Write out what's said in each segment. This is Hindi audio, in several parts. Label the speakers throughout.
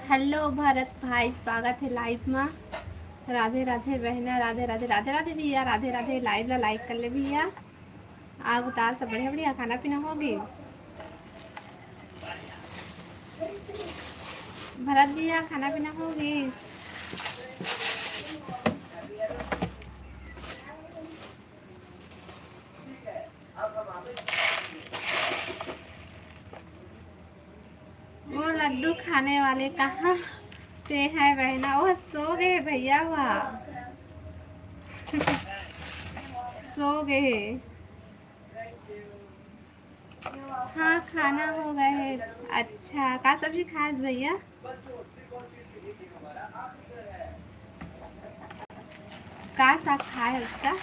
Speaker 1: हेलो भरत भाई, स्वागत है लाइव में। राधे राधे बहना, राधे राधे, राधे राधे भैया, राधे राधे। लाइव ला लाइक कर ले भैया। आप बता, सब बढ़िया बढ़िया, खाना पीना होगी? भरत भैया, खाना पीना होगी? वो लड्डू खाने वाले कहाँ पे है बहना? वो सो गए भैया, वहाँ सो गए। हाँ, खाना हो गया है। अच्छा, का सब्जी खास भैया? का साग खाए उसका?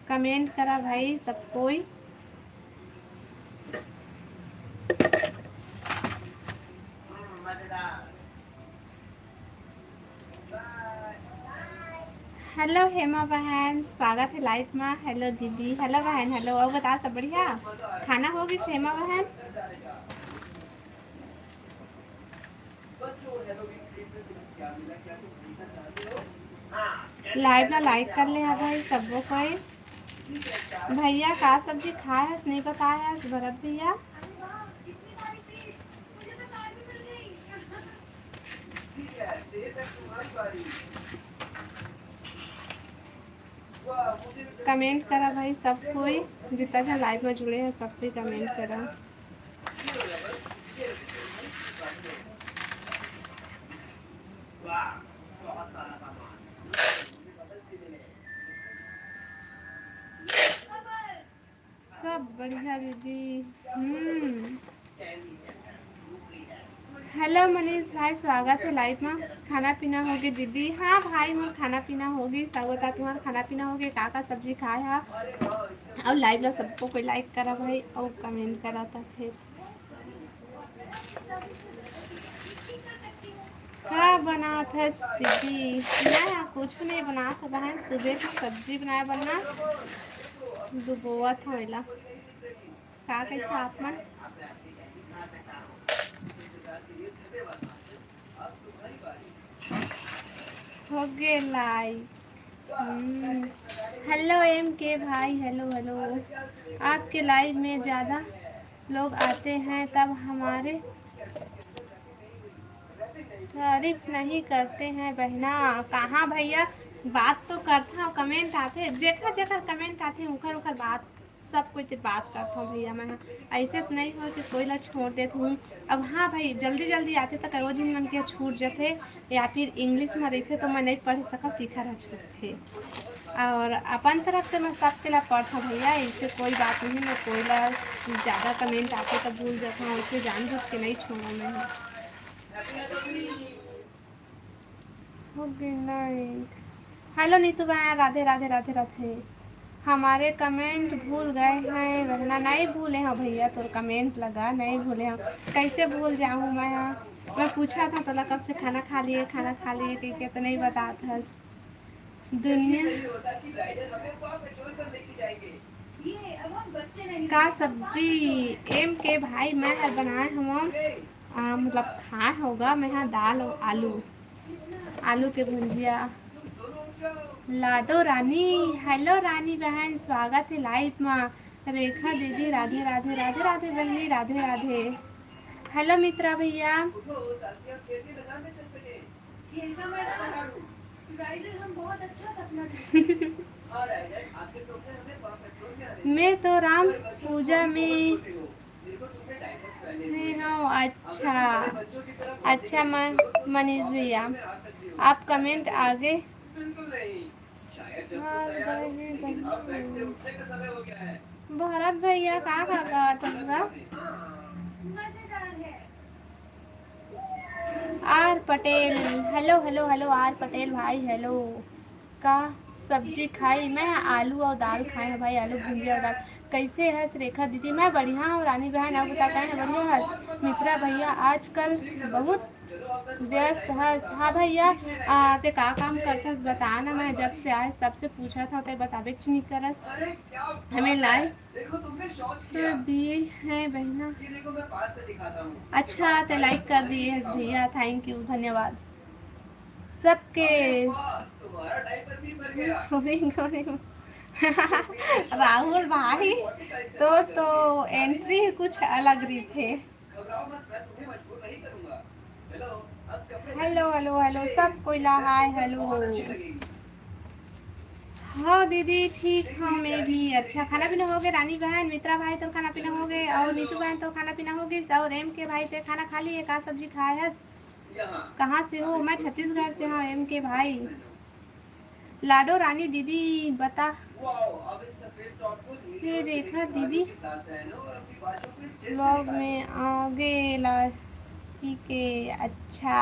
Speaker 1: कमेंट करा भाई सब कोई। हेलो हेमा बहन, स्वागत है लाइव में। हेलो दीदी, हेलो बहन, हेलो। और बता, सब बढ़िया? खाना होगी हेमा बहन? लाइव ना लाइक कर ले भाई सबको कोई। भैया का सब्जी खाए है नहीं बताया है भरत भैया? कमेंट करा भाई सब कोई, जितना सा लाइव में जुड़े हैं सब कोई कमेंट करा। सब बढ़िया दीदी। हेलो मनीष भाई, स्वागत है लाइव में। खाना पीना होगी दीदी? हाँ भाई, मोर खाना पीना होगी। सब बता, तुम्हारा खाना पीना होगी? का सब्जी खाए है? और लाइव ला सबको कोई लाइक करा भाई और कमेंट करा था। फिर क्या बना था दीदी? मैं कुछ नहीं बना था बहन, सुबह की सब्जी बनाया बनना डुबोआ था वेला। का कहते आप मन? हो गए लाइक। हेलो एम के भाई, हेलो हेलो। आपके लाइव में ज़्यादा लोग आते हैं तब हमारे तारीफ नहीं करते हैं बहना। कहाँ भैया, बात तो करता हूँ, कमेंट आते जेकर जेकर कमेंट आते हैं उखर उखर बात सब कोई बात करता हूँ भैया। मैं ऐसे तो नहीं हो कि कोई ला छोड़ देती हूँ। अब हाँ भाई, जल्दी जल्दी आते तो कई दिन मन के छूट जाते, या फिर इंग्लिश में रहते तो मैं नहीं पढ़ सकती, तीखा छूटते। और अपन तरफ से मैं सबके ला पढ़ता भैया, इससे कोई बात नहीं। मैं कोई ला ज़्यादा कमेंट आते तो भूल जाता हूँ, इससे जानबूझ के नहीं छोड़ा मैं। हो गई नहीं। हेलो नीतू बहन, राधे राधे, राधे राधे। हमारे कमेंट भूल गए हैं बहना? नहीं भूले हैं भैया, तो कमेंट लगा नहीं भूले हैं, कैसे भूल जाऊँ मैं? मैं पूछा था तो कब से खाना खा लिए ठीक है तो नहीं बता था दुनिया का सब्जी एम के भाई मैं हर बनाए हम मतलब खाए होगा मैं यहाँ दाल और आलू के भुंजिया। लाडो रानी हेलो रानी बहन स्वागत है लाइव में। रेखा दीदी राधे राधे राधे राधे बहनी राधे राधे। हेलो मित्रा भैया मैं तो राम पूजा में हूँ। अच्छा मनीष भैया आप कमेंट आगे भरत भैया कहाँ था R Patel hello hello hello R Patel भाई हेलो। का सब्जी खाई मैं आलू और दाल खाए हैं भाई आलू भुजिया और दाल। कैसे है रेखा दीदी मैं बढ़िया हूँ रानी बहन आप बताते हैं बढ़िया है। मित्रा भैया आजकल बहुत व्यस्त है। हाँ भैया ते का काम करते बताना मैं जब से आए तब से पूछा था तो बताबे नहीं करस हमें लाइव दिए हैं बहना। अच्छा तो लाइक कर दिए भैया थैंक यू धन्यवाद सबके। राहुल भाई तो एंट्री कुछ अलग रही थे। हेलो हेलो हेलो सब कोई हाय हेलो। हाँ दीदी ठीक हाँ मैं भी अच्छा खाना पीना हो गया रानी बहन मित्रा भाई तो खाना पीना हो गए और नीतू बहन तो खाना पीना हो गई और एम के भाई तो खाना खा लिए का सब्जी खाए है। कहाँ से हो मैं छत्तीसगढ़ से हाँ एम के भाई। लाडो रानी दीदी बता फिर रेखा दीदी ब्लॉग में आगे ला ठीक है। अच्छा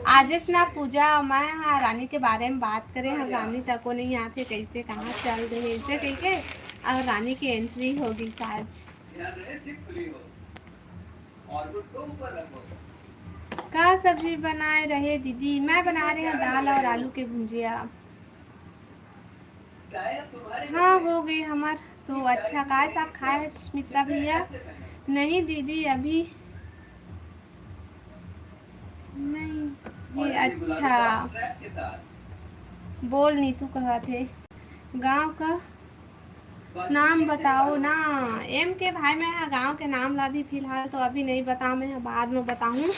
Speaker 1: आजेश ना पूजा मैं हाँ रानी के बारे में बात करें हाँ रानी तक को नहीं आते कैसे कहाँ चल रहे ऐसे कह और रानी की एंट्री होगी आज। का सब्जी बनाए रहे दीदी मैं बना रही हूँ दाल और आलू के भुजिया। हाँ हो गई हमार तो अच्छा काय साग खाए मित्रा भैया नहीं दीदी अभी नहीं ये अच्छा बोल नहीं तू कहा थे गांव का नाम बताओ ना एम के भाई मैं गांव के नाम ला भी फिलहाल तो अभी नहीं बताऊँ मैं बाद में बताऊँ।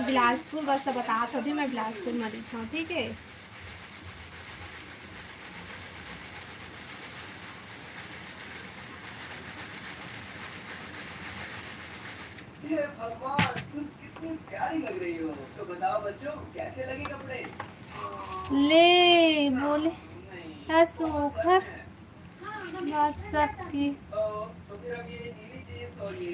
Speaker 1: बिलासपुर बस बता थोड़ी मैं बिलासपुर में लिखा हूँ ठीक है। भगवान तुम कितनी प्यारी लग रही हो तो बताओ बच्चों कैसे लगे कपड़े ले बोले सोखर बात सबकी तो फिर अब ये नीली जीन्स और ये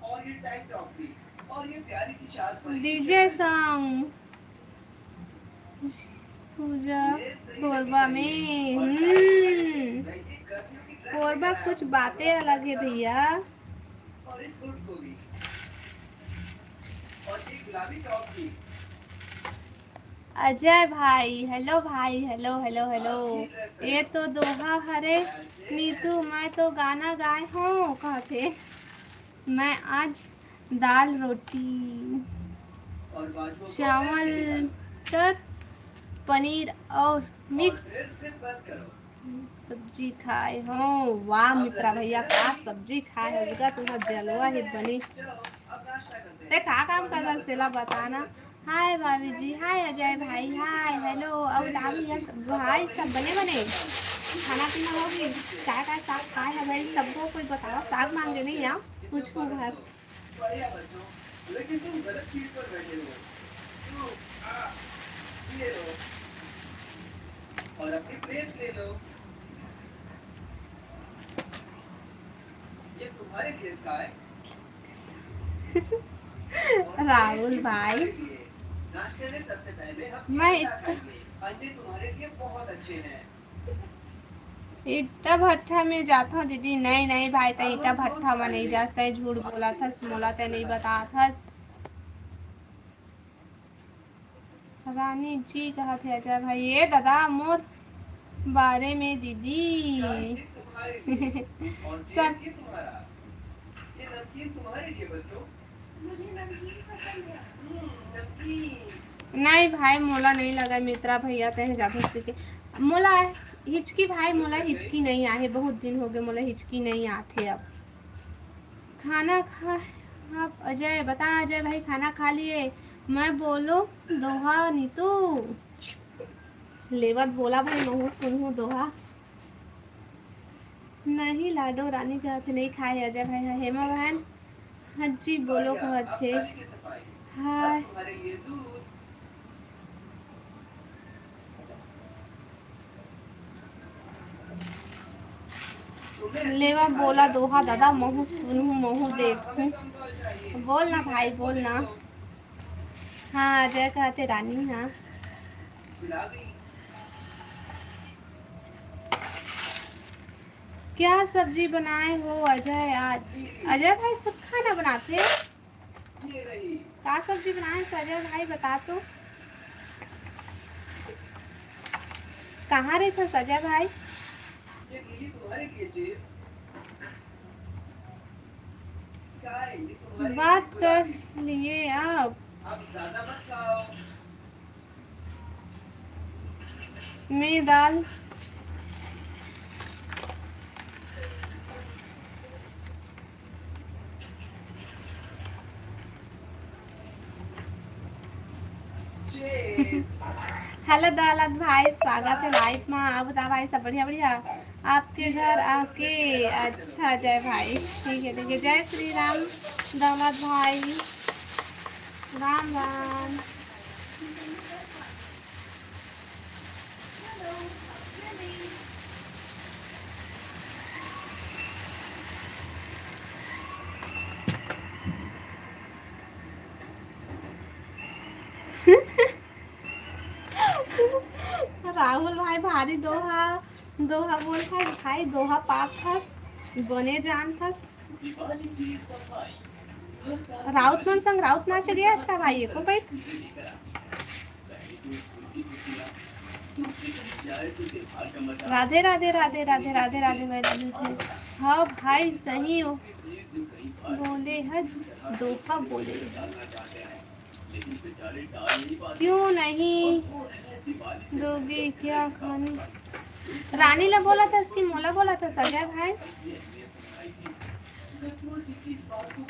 Speaker 1: और ये टैंक टॉप भी और ये प्यारी सी शाल डीजे सॉन्ग पूजा कोरबा में कोरबा कुछ बातें अलग है भैया। अजय भाई हेलो हेलो हेलो हेलो ये तो दोहा हरे नीतू मैं तो गाना गाए हूँ कहते मैं आज दाल रोटी चावल तर पनीर और मिक्स सब्जी खाए हो। वाह मित्रा भैया का सब्जी खाए होगा तुम्हारा जलवा ही बनी ते का काम कर रहा तेला बताना। हाय भाभी जी हाय अजय भाई हाय हेलो और भैया भाई सब बने खाना पीना होगी क्या क्या साग खाए है भाई सबको कोई बताओ साग मांगे नहीं आओ पूछो घर और अपनी प्लेट ले लो ये तुम्हारे लिए है। राहुल भाई मैं
Speaker 2: अंडे तुम्हारे लिए बहुत अच्छे हैं।
Speaker 1: ईटा भट्ठा में जाता दीदी। नहीं नहीं भाई, तो ईटा भट्ठा में नहीं जाता, झूठ बोला था, मोला तो नहीं बता था। रानी जी कहा थे अजय भाई, ये दादा मोर बारे में दीदी।
Speaker 2: चाय ये तुम्हारे लिए और
Speaker 1: सब
Speaker 2: टेस्ट ये तुम्हारा। ये नमकीन तुम्हारे लिए बच्चों। मुझे नमकीन पसंद है। नमकीन।
Speaker 1: नहीं भाई, मोला नहीं लगा मित्रा भैया ते ज्यादा के मोला हिचकी भाई, मोला हिचकी नहीं आहे, बहुत दिन हो गए मोला हिचकी नहीं आते। अब खाना खा आप अजय बता, अजय भाई खाना खा लिए? मैं बोलो दोहा नीतू लेवत बोला भाई, मैं सुनूं दोहा। नहीं लाडो रानी के हाथ नहीं खाए अजय भाई। हेमा बहन हज्जी बोलो कहते।
Speaker 2: थाली की सफाई। अब
Speaker 1: हाय
Speaker 2: तुम्हारे लिए दूध।
Speaker 1: लेवा बोला दोहा दादा, महू सुनूं महू देखूं।
Speaker 2: कम कॉल चाहिए।
Speaker 1: बोलना भाई बोलना। हाँ अजय कहते रानी। हाँ
Speaker 2: गुलाबी।
Speaker 1: क्या सब्जी बनाए हो अजय आज? अजय भाई खुद खाना बनाते हैं?
Speaker 2: ये रही।
Speaker 1: क्या सब्जी बनाए अजय भाई बता तो। कहाँ रहे थे अजय भाई?
Speaker 2: ये नीली तुम्हारे लिए चीज। स्काई ये तुम्हारे लिए
Speaker 1: बात कर
Speaker 2: गुलाबी।
Speaker 1: लिए अब
Speaker 2: अब ज्यादा मत खाओ।
Speaker 1: मैं दाल।
Speaker 2: चीज।
Speaker 1: हेलो दौलत भाई, स्वागत है लाइफ में। आप बता भाई, सब बढ़िया बढ़िया? आपके घर आके अच्छा जय भाई, ठीक है ठीक है। जय श्री राम दौलत भाई, राम राम। राहुल भाई भारी दोहा दोहा बोल था भाई, दोहा पाप थस बने जान थस। राउत मन संग राउत नाच गया आज का भाई को भाई। राधे राधे राधे राधे राधे राधे भाई राधे। हाँ भाई सही हो बोले हंस दोहा बोले। क्यों नहीं दोगे क्या खाने? रानी ने बोला था इसकी, मोला बोला था सजा भाई।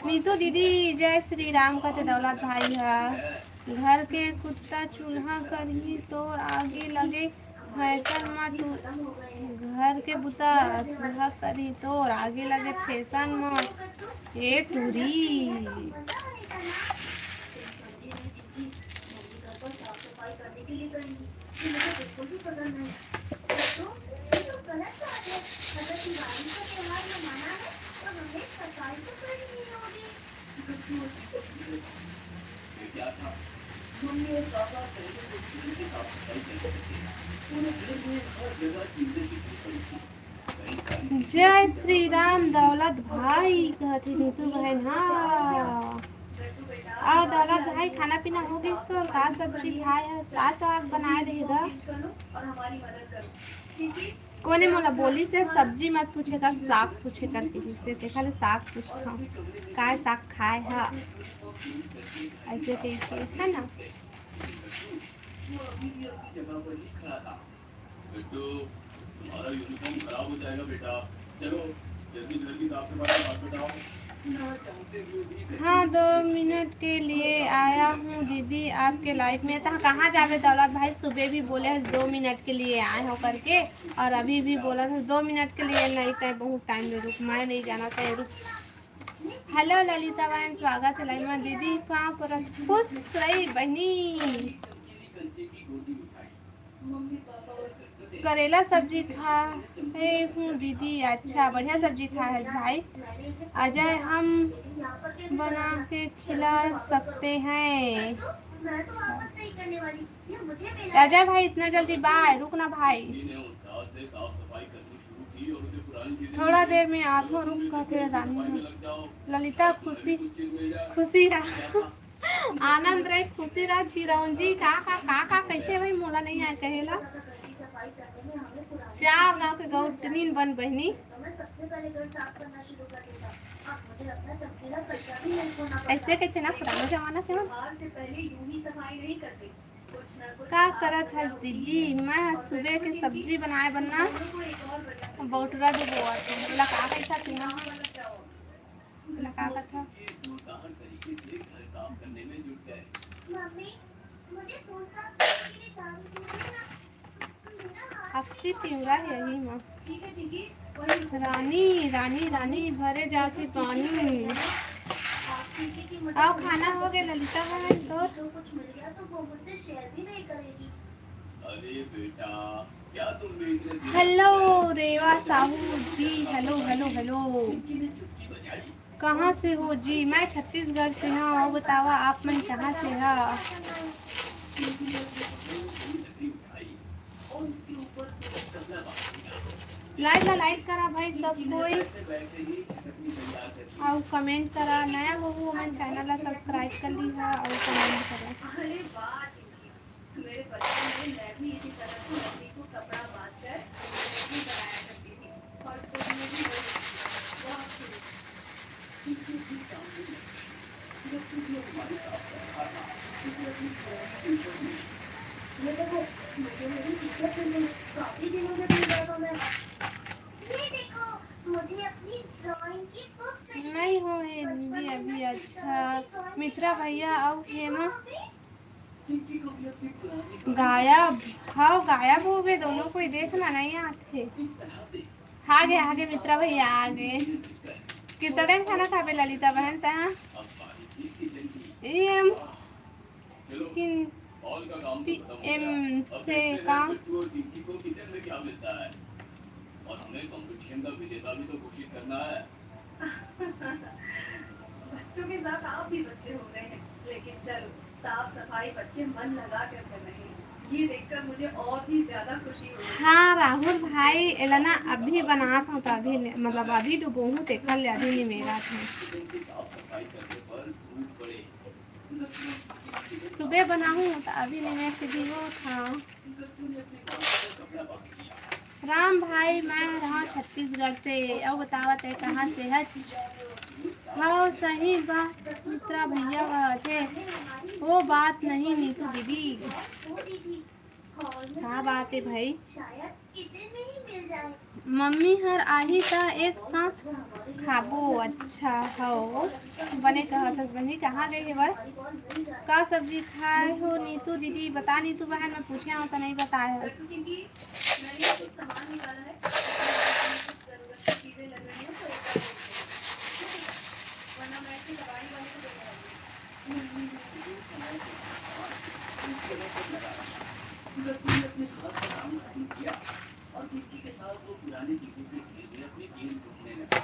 Speaker 1: नीतू दीदी जय श्री राम कहते दौलत भाई है। घर के कुत्ता चूल्हा करी तो आगे लगे फैशन में घर के बुता चूल्हा करी तो आगे लगे फैशन में ए टूरी। जय श्री राम दौलत भाई कहती नीतू बहन। हाँ दौलत भाई खाना पीना हो गई तो और का सब्जी खाए है? साग बनाए रहेगा। कोने मोला बोली से सब्जी मत पूछे कर, साग पूछे कर किसी से। देखा ले साग पूछता हूँ काय साग खाए है, ऐसे कैसे है ना।
Speaker 2: तुम्हारा यूनिफॉर्म खराब हो जाएगा बेटा। चलो जल्दी घर की साफ सफाई हाथ बताओ।
Speaker 1: हाँ 2 मिनट के लिए आया हूँ दीदी आपके लाइफ में। तो कहाँ जावे दौलत भाई? सुबह भी बोले हैं 2 मिनट के लिए आए हो करके, और अभी भी बोला था 2 मिनट के लिए। नहीं तय बहुत टाइम में रुक, मैं नहीं जाना था रुक। हेलो ललिता बहन स्वागत है लाइव में। दीदी पाँव पर खुश रही बहनी। करेला सब्जी खाए हूँ दीदी। अच्छा बढ़िया सब्जी खा है भाई। अजय हम बना के खिला सकते हैं?
Speaker 2: मैं तो वापस नहीं करने वाली, ये मुझे मिला है।
Speaker 1: अजय भाई इतना जल्दी बाय, रुकना भाई, थोड़ा देर में आधो रुक कहते रानी ललिता खुशी खुशी रहा आनंद रहे खुशी रहा चिरौंजी का कहते भाई मोला नहीं आए कहेला
Speaker 2: सफाई करने में हमें पुरानी
Speaker 1: चार गांव के गौटनीन बन बहनी
Speaker 2: तो मैं सबसे पहले घर साफ करना शुरू कर देता। अब मुझे अपना चमकीला कचरा भी नहीं खोना पड़ता।
Speaker 1: ऐसे कहते ना पुराना जमाना के
Speaker 2: बाहर से पहले यूं ही सफाई नहीं करते, कुछ ना कुछ
Speaker 1: का करत हस दीदी, मैं सुबह के सब्जी बनाए बनना
Speaker 2: को एक और बदला
Speaker 1: बौटरा दे बोआ थे बोला का कैसा थी ना
Speaker 2: लग जाओ।
Speaker 1: बोला का था
Speaker 2: मम्मी मुझे फोन साफ करने के लिए चाबी दे देना।
Speaker 1: हफ्ती तिवरा यही माँ
Speaker 2: ठीक है चिंकी, वही
Speaker 1: रानी रानी रानी भरे जाती पानी
Speaker 2: आप चिंकी की मदद
Speaker 1: आओ खाना हो गया ललिता बहन तो
Speaker 2: तो कुछ मिल गया तो वो मुझसे शेयर भी नहीं करेगी।
Speaker 3: अरे बेटा क्या तुम देख रहे थे?
Speaker 1: हेलो रेवा साहू जी, हेलो हेलो हेलो,
Speaker 3: कितनी छुट्टी बजाई
Speaker 1: कहाँ से हो जी? मैं छत्तीसगढ़ से हूँ, और बतावा आप मन कहाँ से है?
Speaker 3: छतरी उठाई और उसके ऊपर कपड़ा बांध दिया।
Speaker 1: लाइक करा भाई सब कोई,
Speaker 3: ऐसे बैठे ही छतरी तैयार कर ली।
Speaker 1: और कमेंट करा, नया हो वो मन चैनल ला सब्सक्राइब कर ली है और कमेंट करा।
Speaker 2: अरे वाह चिंकी, मेरे बचपन में मैं भी इसी तरह से लकड़ी को कपड़ा बांधकर रोटी बनाया करती थी और खुद में भी बहुत खुश।
Speaker 3: इसके ठीक सामने जब तुझे हमारे साथ रखा था उसे अपनी पुरानी टीचर ने
Speaker 2: ये देखो मुझे मेरी टीचर से मिली, काफी दिनों में मिल गया था मैं। ये देखो मुझे अपनी ड्राइंग की बुक
Speaker 1: नहीं हो हिंदी अभी। अच्छा मित्रा भैया और हेमा
Speaker 3: चिंकी को भी अपनी पुरानी
Speaker 1: गायब, हाँ गायब हो गए दोनों, कोई देखना नहीं आते।
Speaker 3: इस तरह से
Speaker 1: आगे मित्रा भैया आगे। कितना टाइम खाना खावे ललिता बहन तहाँ?
Speaker 3: अब बारी थी किचन की।
Speaker 1: एम
Speaker 3: चलो
Speaker 1: किन
Speaker 3: हॉल का काम तो खत्म हो
Speaker 1: एम
Speaker 3: गया। अब
Speaker 1: से
Speaker 3: देखते हैं
Speaker 1: काम
Speaker 3: बिट्टू और चिंकी को किचन में क्या मिलता है और हमें कंपटीशन का विजेता भी तो घोषित करना है।
Speaker 2: बच्चों के साथ आप भी बच्चे हो गए हैं, लेकिन चलो साफ सफाई बच्चे मन लगा कर रहे हैं, ये देखकर मुझे और भी ज्यादा खुशी हुई।
Speaker 1: हाँ राहुल भाई एलना अभी बना था तो अभी मतलब अभी डुबोहू ते कल अभी नहीं मेरा था।
Speaker 3: किचन की साफ सफाई करने पर धूप पड़े।
Speaker 1: सुबह बनाऊँ तो अभी नहीं मैं वो था।
Speaker 3: गत्तू ने अपने गाँव का कपड़ा बांध दिया।
Speaker 1: राम भाई मैं रहा छत्तीसगढ़ से, और बतावत है कहाँ से है? हाँ सही बात मित्रा भैया कहते, वो बात नहीं नीतू दीदी।
Speaker 2: वो दीदी हॉल में
Speaker 1: क्या बात है भाई?
Speaker 2: शायद किचन में ही मिल जाए।
Speaker 1: मम्मी हर आही ता एक साथ खाबो। अच्छा हो बने कहत बनी कहाँ गई है वह? का सब्जी खाए हो नीतू दीदी? बता नीतू बहन, मैं पूछे हूँ तो नहीं बताए हस।
Speaker 2: चिंकी मैंने कुछ सामान निकाला है, कुछ जरूरत की चीजें लग रही हैं तो एक बार देख लें। वरना मैं ऐसे कबाड़ी वाले को देने वाली हूँ।
Speaker 3: गत्तू ने अपने हाथ का काम खत्म किया और चिंकी के साथ वो पुरानी चीजों के खेलने अपनी गेंद ढूंढने लगा।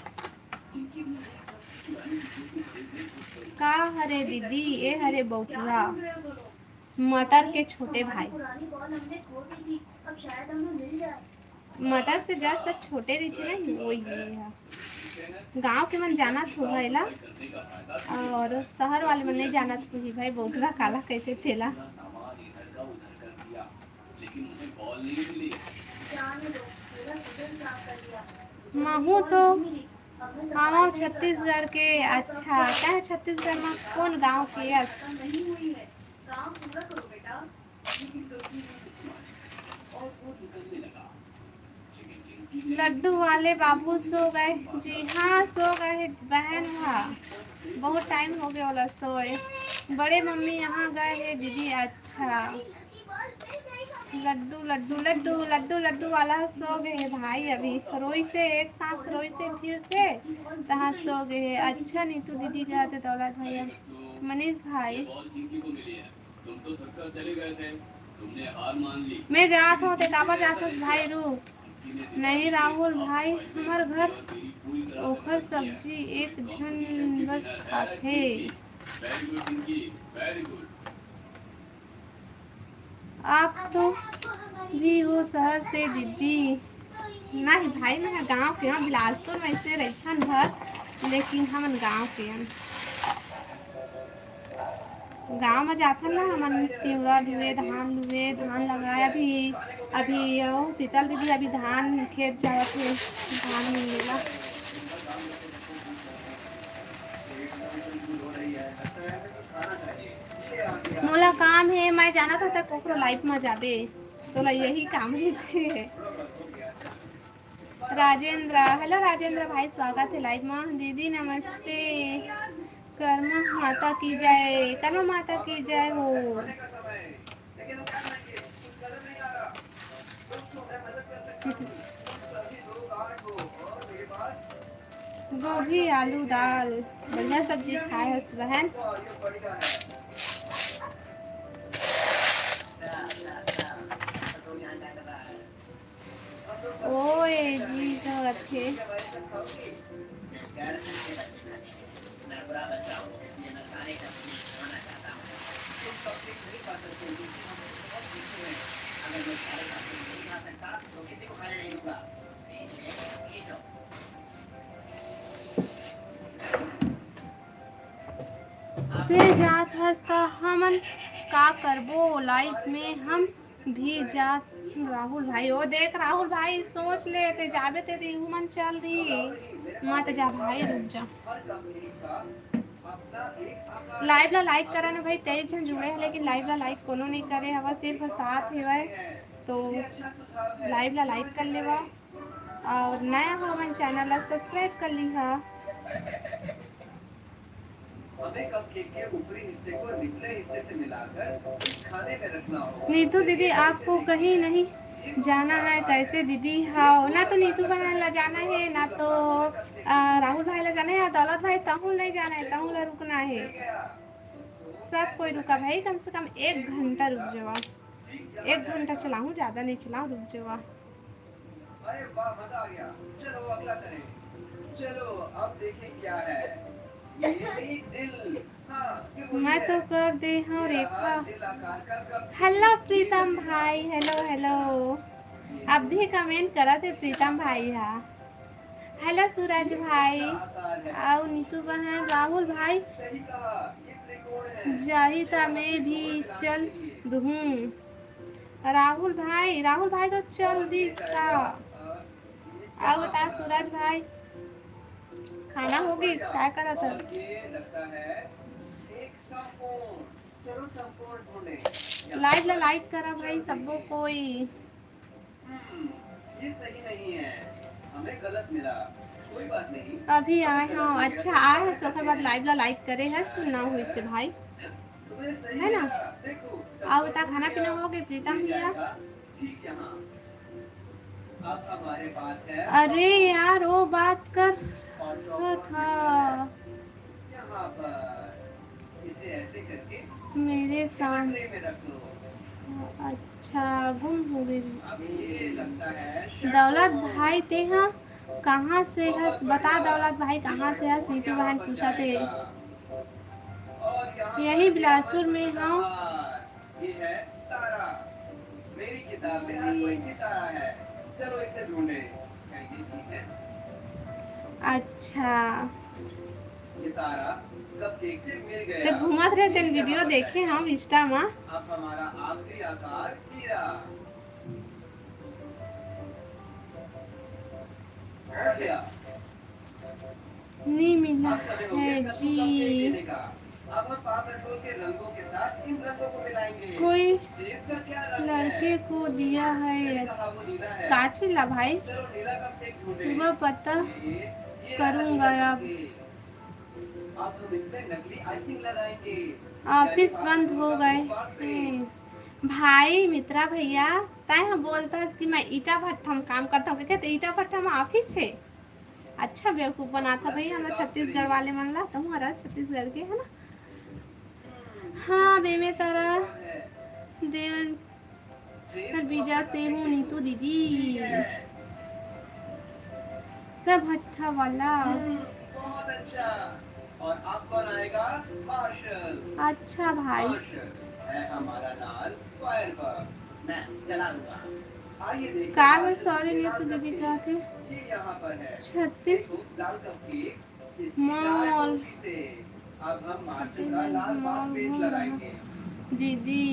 Speaker 3: चिंकी भी एक साथ पुरानी चीजों के खेलने कुछ करी।
Speaker 1: का हरे दीदी ए हरे बउटुरा
Speaker 2: ढूंढ रहे हो दोनों?
Speaker 1: मटर के छोटे भाई।
Speaker 2: पुरानी बॉल हमने खो दी थी, अब शायद हमें मिल जाए।
Speaker 1: मटर से जस्ट सब छोटे रहते ना वो ये है। गांव के मन जाना थो भैला
Speaker 3: करने का फायदा
Speaker 1: और शहर वाले मन नहीं जाना थो ही भाई बउटुरा काला कहते थेला।
Speaker 3: पूरा सामान इधर का उधर कर दिया लेकिन उन्हें बॉल नहीं मिली।
Speaker 2: जाने दो, मेरा किचन साफ कर दिया।
Speaker 1: महू तो
Speaker 2: मिली, अब मैं
Speaker 1: आवा
Speaker 2: सफाई नहीं करता।
Speaker 1: छत्तीसगढ़ के। अच्छा क्या है छत्तीसगढ़ में कौन गांव के? यस
Speaker 2: ऐसा नहीं हुई है, काम पूरा करो बेटा।
Speaker 3: लेकिन गत्तू ने कुछ मारा और वो निकलने लगा लेकिन चिंकी ने
Speaker 1: लड्डू वाले बाबू सो गए? जी हाँ सो गए बहन। हाँ बहुत टाइम हो गया वाला सोए। बड़े मम्मी यहाँ गए हैं दीदी। अच्छा लड्डू लड्डू लड्डू लड्डू लड्डू वाला सो गए है भाई अभी रोई से एक सांस रोई से फिर से तहाँ सो गए है। अच्छा नीतू दीदी गए थे दौलत भैया मनीष भाई।
Speaker 3: बॉल चिंकी को मिली है। तुम तो थककर चले गए थे, तुमने हार मान ली।
Speaker 1: मैं जाता हूँ काबर जाता हूँ भाई रू नहीं राहुल भाई हमार घर
Speaker 3: पूरी तरह
Speaker 1: ओखर सब्जी एक झन बस खाते।
Speaker 3: Very good Chinki, very good.
Speaker 1: आप तो भी हो शहर से दीदी? नहीं भाई, मैं गांव के हूँ, बिलासपुर में से रहीथन घर, लेकिन हम गांव के हैं। गांव में जाथन ना हमन तिवरा लुए, धान लगाए। अभी अभी वो शीतल दीदी अभी धान खेत जावत है, धान मिलेला। मोला काम है, मैं जाना था तक कोकरो लाइफ में जाबे, तो यही काम ही थे। राजेंद्र, हेलो राजेंद्र भाई, स्वागत है लाइव में। दीदी नमस्ते। कर्मा माता की जय, कर्मा माता की जय हो। गोभी आलू दाल बढ़िया सब्जी खाए हस बहन। ओए जी कहत थे। ते जात हस त हमन का करबो, लाइफ में हम भी जात। राहुल भाई, ओ देख राहुल भाई सोच ले, ते जाबे ते दिहु मन चल दी मत जा भाई, रुक जा। लाइव ला लाइक करा ना भाई, 23 जन जुड़े हैं लेकिन लाइव ला लाइक कोनो नहीं करे हवा, सिर्फ 7 है, तो लाइव ला लाइक कर लेवा और नया हो मन चैनल ला सब्सक्राइब कर लीहा। नीतू दीदी आपको कहीं नहीं जाना है कैसे दीदी? हाँ ना, तो नीतू बहन ला जाना है ना, तो राहुल भाई ला जाना है, दौलत भाई तहुल नहीं जाना है, तहुल ला रुकना है। सब कोई रुका भाई, कम से कम 1 घंटा रुक जावा, 1 घंटा चलाऊँ, ज़्यादा नहीं चलाऊँ, रुक जावा। अरे वाह, मजा आ गया। चलो अगला करें। चलो अब देखें क्या है। ये दिल। मैं तो कर दे हूँ रेखा। हेलो प्रीतम भाई, हेलो हेलो। अब भी कमेंट करा थे प्रीतम भाई। हाँ हेलो सूरज भाई, आओ नीतू बहन, राहुल भाई जाही ता मैं भी चल दूँ। राहुल भाई तो चल दी इसका। आओ बता सूरज भाई, खाना होगी क्या करा था? लाइव ला लाइक करा भाई सबको कोई। ये सही नहीं है, हमें गलत मिला, कोई बात नहीं। अभी आए हाँ, अच्छा आए हैं, सोफे बाद लाइव ला लाइक करे है तो ना हो इससे भाई, है ना? आओ बता, खाना पीना हो गया प्रीतम भैया? अरे यार वो बात कर था मेरे सामने। अच्छा गुम हो गई। दौलत भाई ते हाँ कहाँ से हस? बता दौलत भाई कहाँ से हस? नीतू बहन पूछा थे। यही बिलासपुर में हूँ। ये है तारा, मेरी किताब में हर कोई सितारा है, चलो इसे ढूंढे। ठीक है। अच्छा ये तारा कपकेक से मिल गया। तो घुमत रहे तेन वीडियो देखे हम इंस्टा में। अब हमारा आखिरी आकार हीरा। नहीं मिला है जी। अब हम पाव पेट्रोल के रंगों के साथ इन रंगों को मिलाएंगे। कोई लड़के को दिया है काची ला भाई, सुबह पता करूँगा। अब हम इसमें नकली आइसिंग लगाएंगे। ऑफिस बंद हो गए भाई। मित्रा भैया ताई हम बोलता है कि मैं ईटा भट्टा में काम करता हूँ, कहते ईटा भट्टा में ऑफिस से। अच्छा बेवकूफ़ बना था भैया, हम छत्तीसगढ़ वाले मन ला, तुम्हारा छत्तीसगढ़ के है ना? हाँ बेमे तारा देवन बीजा से हूँ नीतू दीदी, सब अच्छा वाला। बहुत अच्छा। और अब कौन आएगा? मार्शल। अच्छा भाई है हमारा लाल फायर।
Speaker 3: मैं चला दूंगा। आइए देखते
Speaker 1: का
Speaker 3: हैं
Speaker 1: में
Speaker 3: आज
Speaker 1: सॉरी
Speaker 3: ये
Speaker 1: नहीं
Speaker 3: लाल
Speaker 1: तो दीदी क्या
Speaker 3: कपकेक।
Speaker 1: थे
Speaker 3: ये यहाँ पर है।
Speaker 1: 36
Speaker 3: देखो लाल कपकेक इसकी लाल
Speaker 1: मॉल
Speaker 3: टोपी से। अब हम मार्शल का
Speaker 1: हैप्पीनेस
Speaker 3: लाल
Speaker 1: मॉल
Speaker 3: मार्क पेंट
Speaker 1: घूम रहा
Speaker 3: लगाएंगे।
Speaker 1: दीदी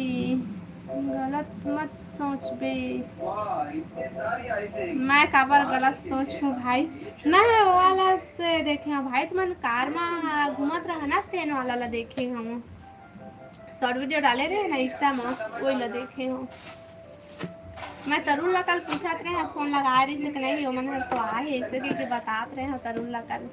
Speaker 1: गलत मत सोच बे
Speaker 3: वाह इतनी सारी आइसिंग।
Speaker 1: मैं काबर गलत
Speaker 3: मार्शल के लिए
Speaker 1: सोचूं भाई
Speaker 3: आपके लिए
Speaker 1: ना
Speaker 3: चटक
Speaker 1: वो
Speaker 3: है।
Speaker 1: वाला से देखे हैं भाई तुमने कार में
Speaker 3: बहुत
Speaker 1: घूमत रहा
Speaker 3: अच्छे।
Speaker 1: ना ट्रेन वाला ला देखे हम शॉर्ट वीडियो डाले रहे ना
Speaker 3: ये
Speaker 1: इंस्टा में
Speaker 3: ज्यादा मत
Speaker 1: वही ला
Speaker 3: डालना।
Speaker 1: देखे हो मैं तरुण ला कल पूछा रहे हैं फोन लगा रही से कि नहीं हो मैंने तो आ ही ऐसे कि बातात रहे हो तरुण ला कल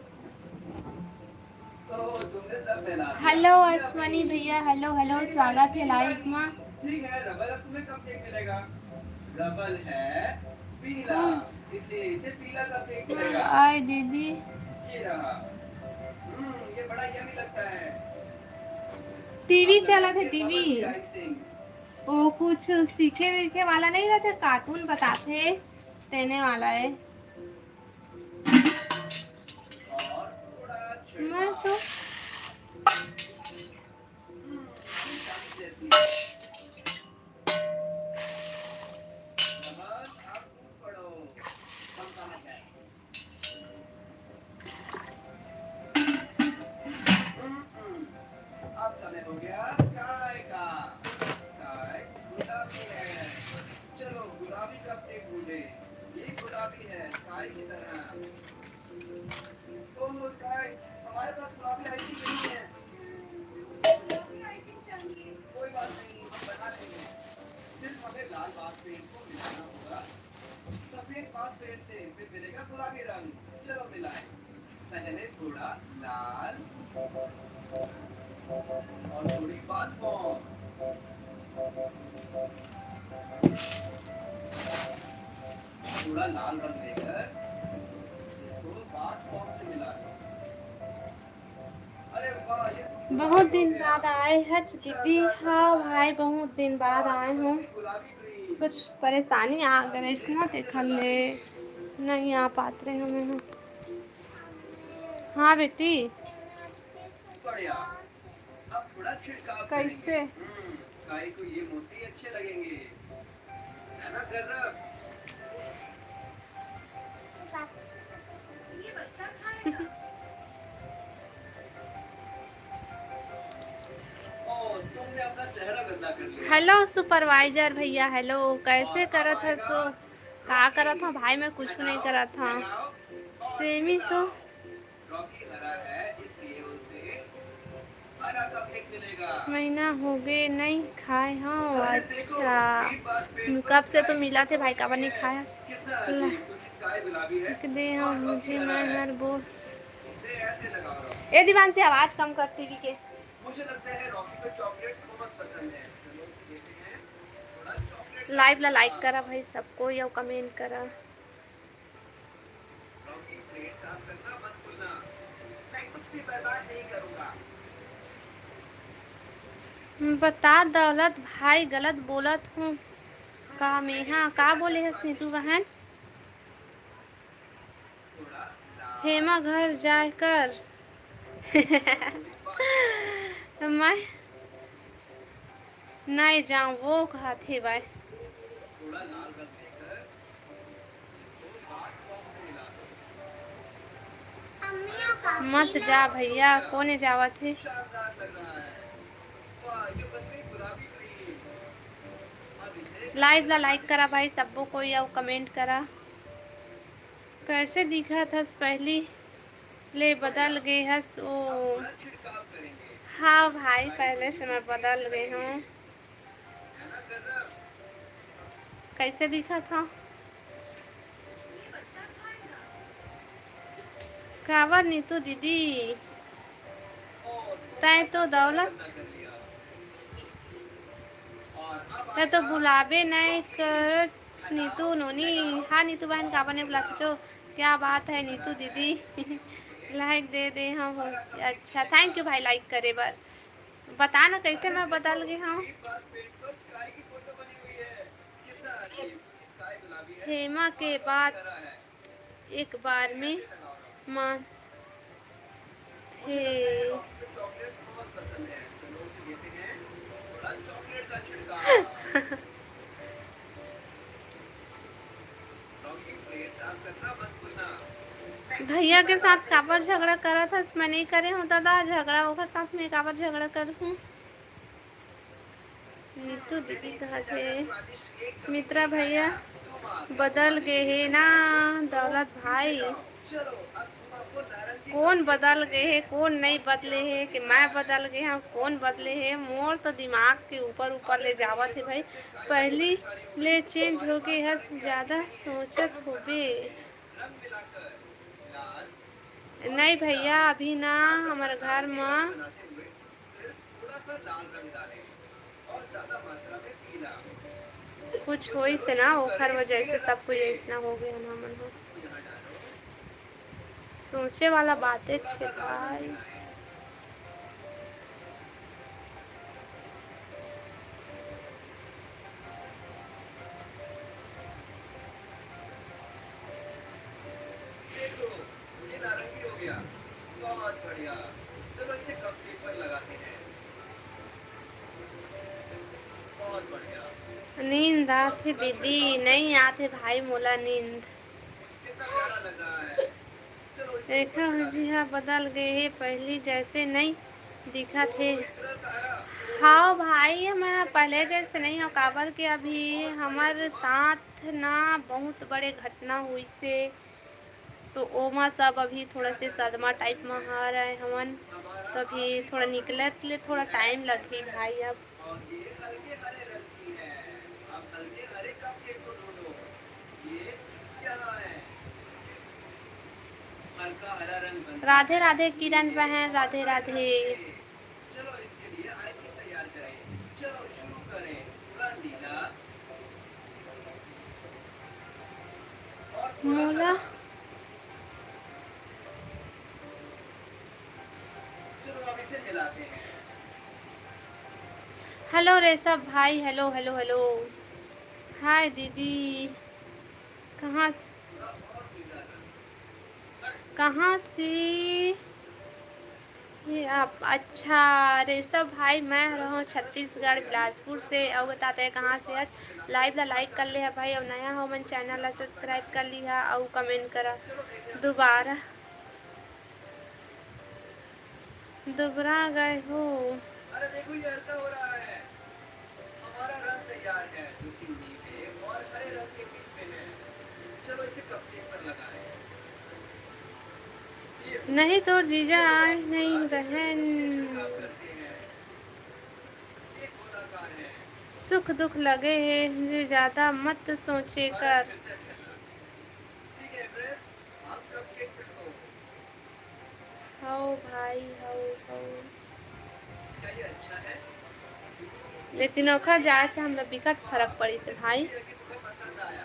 Speaker 3: तो तुमने सब फैला दिया।
Speaker 1: हेलो
Speaker 3: ये
Speaker 1: अश्वनी
Speaker 3: अपनी
Speaker 1: भैया हेलो हेलो
Speaker 3: ठीक
Speaker 1: स्वागत है
Speaker 3: है
Speaker 1: लाइव में
Speaker 3: ठीक है रबल अब तुम्हें कब केक मिलेगा। रबल है पीला
Speaker 1: कौन
Speaker 3: इसलिए इसे पीला कप केक मिलेगा।
Speaker 1: आए दीदी
Speaker 3: ये रहा। ये बड़ा यम्मी लगता है।
Speaker 1: टीवी
Speaker 3: अब
Speaker 1: चला था
Speaker 3: लगाएंगे
Speaker 1: टीवी
Speaker 3: बबल की आइसिंग।
Speaker 1: वो कुछ सीखे वीखे वाला नहीं रहता कार्टून बताते देने वाला है
Speaker 3: और थोड़ा
Speaker 1: मैं
Speaker 3: छिड़काव।
Speaker 1: तो
Speaker 3: चांदी जैसी। रबल अब तुम पढ़ो। कम समझ जाए। अब समय हो गया स्काई का। स्काई गुलाबी है। चलो गुलाबी कब केक ढूंढे। ये गुलाबी है स्काई की तरह। तो स्काई हमारे पास गुलाबी आइसक्रीम नहीं है।
Speaker 2: गुलाबी आइसिंग चाहिए।
Speaker 3: कोई बात नहीं हम बना लेंगे। सिर्फ हमें लाल बात पेंट को मिलाना होगा। सफेद बात पेंट से फिर मिलेगा गुलाबी रंग। चलो मिलाएं। पहले थोड़ा लाल और थोड़ी बात फॉर्म। थोड़ा लाल रंग लेकर इसको बात फॉर्म से मिला लो। अरे वाह ये तो
Speaker 1: बहुत
Speaker 3: गुलाबी हो
Speaker 1: दिन
Speaker 3: गया।
Speaker 1: बाद आए हैं दीदी हाँ भाई बहुत दिन बाद आए हूँ
Speaker 3: गुलाबी ग्रीन।
Speaker 1: कुछ परेशानी आ गई
Speaker 3: इसे
Speaker 1: इसमें
Speaker 3: ऐसे
Speaker 1: देखा ले
Speaker 3: लगाएंगे।
Speaker 1: नहीं आ पाते रहे हमें हाँ बेटी
Speaker 3: बढ़िया। अब थोड़ा छिड़काव करेंगे।
Speaker 1: कैसे
Speaker 3: स्काई को ये मोती अच्छे लगेंगे। है ना गजब।
Speaker 2: ये बच्चा खाएगा।
Speaker 3: ओ तुमने अपना चेहरा गंदा कर लिया।
Speaker 1: हेलो सुपरवाइजर भैया हेलो
Speaker 3: और
Speaker 1: कैसे
Speaker 3: अब
Speaker 1: करत है
Speaker 3: आएगा
Speaker 1: सो का करत
Speaker 3: रॉकी।
Speaker 1: था भाई मैं कुछ नहीं
Speaker 3: हटाओ
Speaker 1: करत था
Speaker 3: लगाओ और
Speaker 1: सेमी तो
Speaker 3: मिलाओ। रॉकी हरा है इसलिए उसे हरा कपकेक मिलेगा।
Speaker 1: महीना हो गए नहीं खाए हाँ
Speaker 3: अरे देखो
Speaker 1: अच्छा
Speaker 3: ग्रीन बात पेंट पर
Speaker 1: कब से तो
Speaker 3: स्काई की
Speaker 1: मिला थे
Speaker 3: फोटो
Speaker 1: भाई का
Speaker 3: बनी
Speaker 1: नहीं
Speaker 3: है।
Speaker 1: खाया
Speaker 3: कितना
Speaker 1: ला,
Speaker 3: अजीब क्योंकि स्काई गुलाबी है
Speaker 1: लिख दे हाँ
Speaker 3: और रॉकी
Speaker 1: मुझे
Speaker 3: हरा
Speaker 1: मैं
Speaker 3: है।
Speaker 1: हर बोल
Speaker 3: इसे ऐसे लगाओ रॉकी।
Speaker 1: ए दीवान से आवाज कम कर टीवी के
Speaker 3: मुझे लगता है रॉकी को चॉकलेट्स बहुत पसंद है। चलो देते हैं थोड़ा चॉकलेट का
Speaker 1: लाइव ला लाइक
Speaker 3: छिड़काव।
Speaker 1: करा भाई सबको या कमेंट करा
Speaker 3: रॉकी प्लेट साफ करना मत भूलना। मैं कुछ भी बर्बाद नहीं करूंगा।
Speaker 1: बता दौलत भाई गलत बोलत हूँ का मेहा का बोले है स्नीतू बहन
Speaker 3: थोड़ा लाल
Speaker 1: हेमा घर जाकर
Speaker 3: थोड़ी बात
Speaker 1: मैं नहीं जाऊँ वो कहा थे भाई
Speaker 3: थोड़ा लाल रंग लेकर इसको बात फॉर्म से मिला दो।
Speaker 1: मत जा भैया कोने जावा थे
Speaker 3: शानदार लग रहा है। वाह ये बन गई गुलाबी ग्रीन। अब इसे
Speaker 1: लाइव ला लाइक करा भाई सबको कोई या कमेंट करा कैसे दिखा था पहली ले बदल गए हस ओ
Speaker 3: अब थोड़ा छिड़काव करेंगे।
Speaker 1: हाँ भाई पहले से मैं बदल गई हूँ
Speaker 3: है ना गजब।
Speaker 1: कैसे दिखा था
Speaker 2: ये बच्चा खाएगा।
Speaker 1: कावर नीतू दीदी
Speaker 3: और
Speaker 1: तय तो दौलत
Speaker 3: गंदा कर लिया। और अब
Speaker 1: तय तो
Speaker 3: आएगा
Speaker 1: बुलावे नहीं
Speaker 3: रॉकी।
Speaker 1: कर नीतू
Speaker 3: हटाओ
Speaker 1: नोनी
Speaker 3: लगाओ
Speaker 1: हाँ नीतू बहन कावर नहीं बुलाते
Speaker 3: मिलाओ।
Speaker 1: जो क्या बात है नीतू दीदी लाइक दे दे हाँ वो अच्छा थैंक यू भाई लाइक करे बार बता ना कैसे मैं बदल गई हूँ
Speaker 3: ग्रीन बात पेंट पर स्काई की फोटो बनी हुई है। कितना अजीब स्काई गुलाबी है
Speaker 1: हेमा के
Speaker 3: और
Speaker 1: बाद
Speaker 3: रॉकी हरा है।
Speaker 1: एक बार में
Speaker 3: ऐसे लगाओ रॉकी।
Speaker 1: मान
Speaker 3: मुझे लगता है
Speaker 1: थे
Speaker 3: रॉकी को चॉकलेट्स बहुत पसंद है। चलो उसे देते हैं थोड़ा चॉकलेट का छिड़काव। बकवास करना मत भूलना।
Speaker 1: भैया के साथ काबर झगड़ा करा था, मैं नहीं करे हूँ दादा झगड़ा, ओकर साथ में काबर झगड़ा कर हूँ। नीतू दीदी कहा थे
Speaker 3: स्वादिष्ट एक कभी
Speaker 1: मित्रा
Speaker 3: नहीं
Speaker 1: भैया
Speaker 3: खाया। तुम आ गए
Speaker 1: बदल गए है ना दौलत भाई।
Speaker 3: चलो अब तुम आपको नारंगी
Speaker 1: कौन
Speaker 3: कपकेक
Speaker 1: बदल
Speaker 3: देते
Speaker 1: गए है
Speaker 3: हैं।
Speaker 1: कौन नहीं बदले है कि मैं बदल गए हूँ, कौन बदले है। मोर तो दिमाग के ऊपर ऊपर ले जावत है भाई। पहली ले चेंज हो गई है, ज्यादा सोचत होबे।
Speaker 3: रंग मिलाकर लाल
Speaker 1: नहीं भैया अभी ना हमारे घर में
Speaker 3: बनाते हुए सिर्फ थोड़ा सा लाल रंग डालें और ज्यादा मात्रा में पीला।
Speaker 1: कुछ हो से ना ओखर वजह से सब कुछ ऐसा हो गया ना मन हो।
Speaker 3: यहाँ डालो
Speaker 1: सोचे वाला बातें
Speaker 3: थोड़ा
Speaker 1: छे
Speaker 3: सा लाल रंग
Speaker 1: भाई।
Speaker 3: मिलाएं। देखो ये नारंगी हो गया। बहुत बढ़िया। चलो इसे कपकेक पर लगाते हैं। बहुत बढ़िया।
Speaker 1: नींद आती दीदी नहीं आते भाई मोला नींद।
Speaker 3: कितना प्यारा लग रहा है। चलो इसे ऊपर
Speaker 1: देखा
Speaker 3: चढ़ा
Speaker 1: जी
Speaker 3: देते
Speaker 1: हाँ
Speaker 3: हैं।
Speaker 1: बदल गए है, पहली जैसे नहीं दिखा थे।
Speaker 3: ओ इतना सारा।
Speaker 1: हाँ भाई मैं पहले जैसे नहीं हो काबर के अभी हमारे साथ ना बहुत बड़े घटना हुई से, तो ओमा सब अभी थोड़ा से सदमा टाइप में आ रहे हमन, तो अभी थोड़ा निकले के लिए थोड़ा टाइम लगी भाई अब।
Speaker 3: और ये हल्के हरे रंग की है। अब हल्के हरे कपकेक को ढूंढो। ये यहाँ है। हल्का हरा रंग बनता
Speaker 1: राधे
Speaker 3: है।
Speaker 1: राधे किरण बहन राधे राधे।
Speaker 3: चलो इसके लिए आइसिंग तैयार करें। चलो शुरू करें। थोड़ा नीला और थोड़ा
Speaker 1: मोला
Speaker 3: हरा। चलो अब इसे मिलाते हैं।
Speaker 1: हेलो रेशब भाई, हेलो हेलो हेलो। हाय दीदी कहाँ
Speaker 3: थोड़ा और नीला रंग।
Speaker 1: कहाँ से ये आप। अच्छा ऋषभ भाई मैं रहा छत्तीसगढ़ बिलासपुर से। और बताते हैं कहाँ से आज लाइव ला लाइक कर लिया भाई, और नया हो मन चैनल ला सब्सक्राइब कर लिया और कमेंट करा दोबारा। दोबारा गए हो।
Speaker 3: अरे देखो ये हल्का हो रहा है। हमारा रंग तैयार है जो कि नीले और हरे रंग के बीच में है। चलो इसे कपकेक पर लगाएं। ये
Speaker 1: नहीं तो जीजा आए नहीं बहन।
Speaker 3: काम करते हैं। ये गोलाकार है।
Speaker 1: सुख दुख लगे है मुझे ज़्यादा मत सोचे कर।
Speaker 3: ठीक है फ्रेंड्स, आप कपकेक रखो।
Speaker 1: हो भाई हो।
Speaker 3: क्या ये अच्छा है?
Speaker 1: लेकिन ओखर जाए से हमरा बिकट फर्क पड़ी से भाई।
Speaker 3: ये लगे तुम्हें पसंद आया।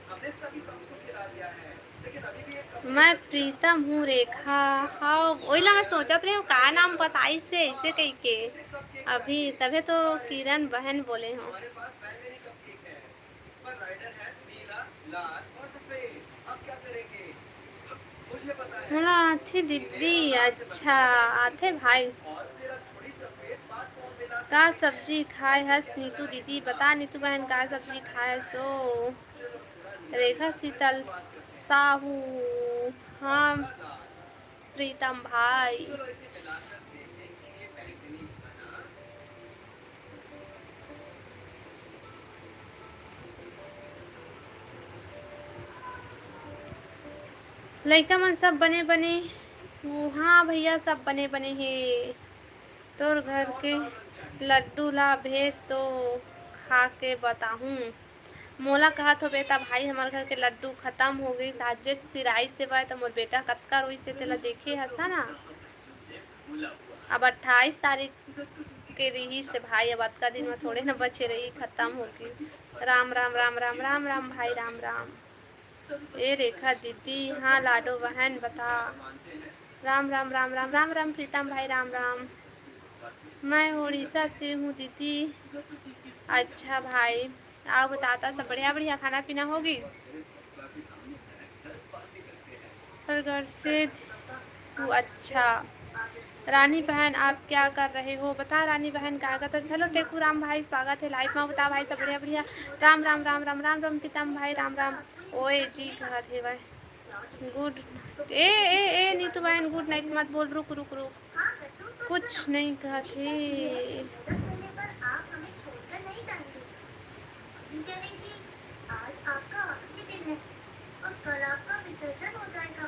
Speaker 3: हमने सभी कप्स को खिला दिया है, लेकिन अभी भी एक कप
Speaker 1: मैं
Speaker 3: बच गया।
Speaker 1: प्रीतम हूँ रेखा। हाँ वही मैं सोचत रही हूँ का नाम बताई से ऐसे कही के।
Speaker 3: इसे कपकेक
Speaker 1: अभी
Speaker 3: चाहिए।
Speaker 1: तभी तो किरण बहन बोले हूँ।
Speaker 3: हमारे पास प्राइमरी कपकेक है, पर राइडर है नीला, लाल और सफेद। अब क्या करेंगे? मुझे पता है।
Speaker 1: मला आथे दीदी। अच्छा आथे भाई।
Speaker 3: और तेरा थोड़ी सफेद 5 फॉर्म मिला
Speaker 1: का
Speaker 3: सकते हैं।
Speaker 1: सब्जी खाए हस नीतू दीदी बता नीतू बहन का सब्जी खाए सो।
Speaker 3: चलो थोड़ा नीला
Speaker 1: रेखा शीतल साहू। हाँ
Speaker 3: लाल।
Speaker 1: प्रीतम भाई।
Speaker 3: चलो इसे मिलाकर देखें कि ये बैंगनी बना।
Speaker 1: लड़का मन सब बने बने। वो हाँ भैया सब बने बने है। तोर घर के लड्डू ला भेज तो खा के बताहूँ। मोला कहा तो बेटा भाई हमारे घर के लड्डू खत्म हो गई साजे सिराई से बाय तो मोर बेटा कतका रोई से तेला देखे हसा ना। अब 28 तारीख के रही से भाई, अब अतका दिन में थोड़े ना बचे रही खत्म होगी। राम राम राम राम राम राम भाई राम राम। ए रेखा दीदी हाँ लाडो बहन बता। राम राम राम राम राम राम प्रीतम भाई राम राम। मैं उड़ीसा से हूँ दीदी। अच्छा भाई आप बताता सब बढ़िया बढ़िया खाना पीना होगी। सर घर से तू। अच्छा रानी बहन आप क्या कर रहे हो बता। रानी बहन क्या करता। चलो टेकू राम भाई स्वागत है लाइव में। बता भाई सब बढ़िया बढ़िया। राम राम राम राम राम राम प्रीतम भाई राम राम। ओए जी कहा थे भाई गुड ए ए ए नीतू बहन गुड नाइट मत बोल, रुक रुक रुक,
Speaker 2: हाँ गट्टू, तो
Speaker 1: कुछ
Speaker 2: सुनो,
Speaker 1: नहीं कहा
Speaker 2: निशा कहती है कि
Speaker 1: थे।
Speaker 2: पूजा करने पर आप हमें छोड़कर नहीं जाएंगे। अभी कह रही थी आज आपका आखिरी दिन है और कल आपका विसर्जन हो जाएगा।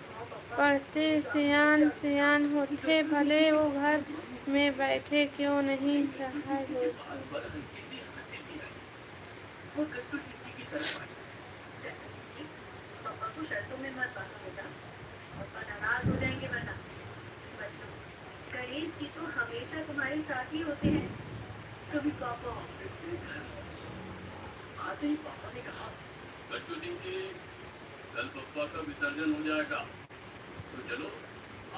Speaker 2: हाँ पापा,
Speaker 1: पढ़ते
Speaker 2: ये तो आप
Speaker 1: सियान
Speaker 2: जानते हैं
Speaker 1: सियान
Speaker 2: कि
Speaker 1: होते
Speaker 2: गट्टू
Speaker 1: भले
Speaker 2: जिंदगी
Speaker 1: वो
Speaker 2: का
Speaker 1: घर
Speaker 2: बहुत महत्वपूर्ण
Speaker 1: में
Speaker 2: हिस्सा है।
Speaker 1: बैठे क्यों नहीं
Speaker 3: लेकिन
Speaker 1: रहा
Speaker 3: गट्टू जिंदगी के
Speaker 1: बोलते।
Speaker 3: बात पर हल्की सी हंसी भी आई। वो गट्टू जिंदगी की तरफ आई।
Speaker 2: गट्टू जिंदगी, पापा को शर्तों में मत बांधो बेटा, पापा नाराज हो जाएंगे वरना। बच्चों, गणेश जी तो हमेशा तुम्हारे साथ ही होते हैं।
Speaker 3: कभी पापा ऑफिस से घर आते ही पापा ने कहा, गट्टू जिंदगी, कल पप्पा का विसर्जन हो जाएगा, तो चलो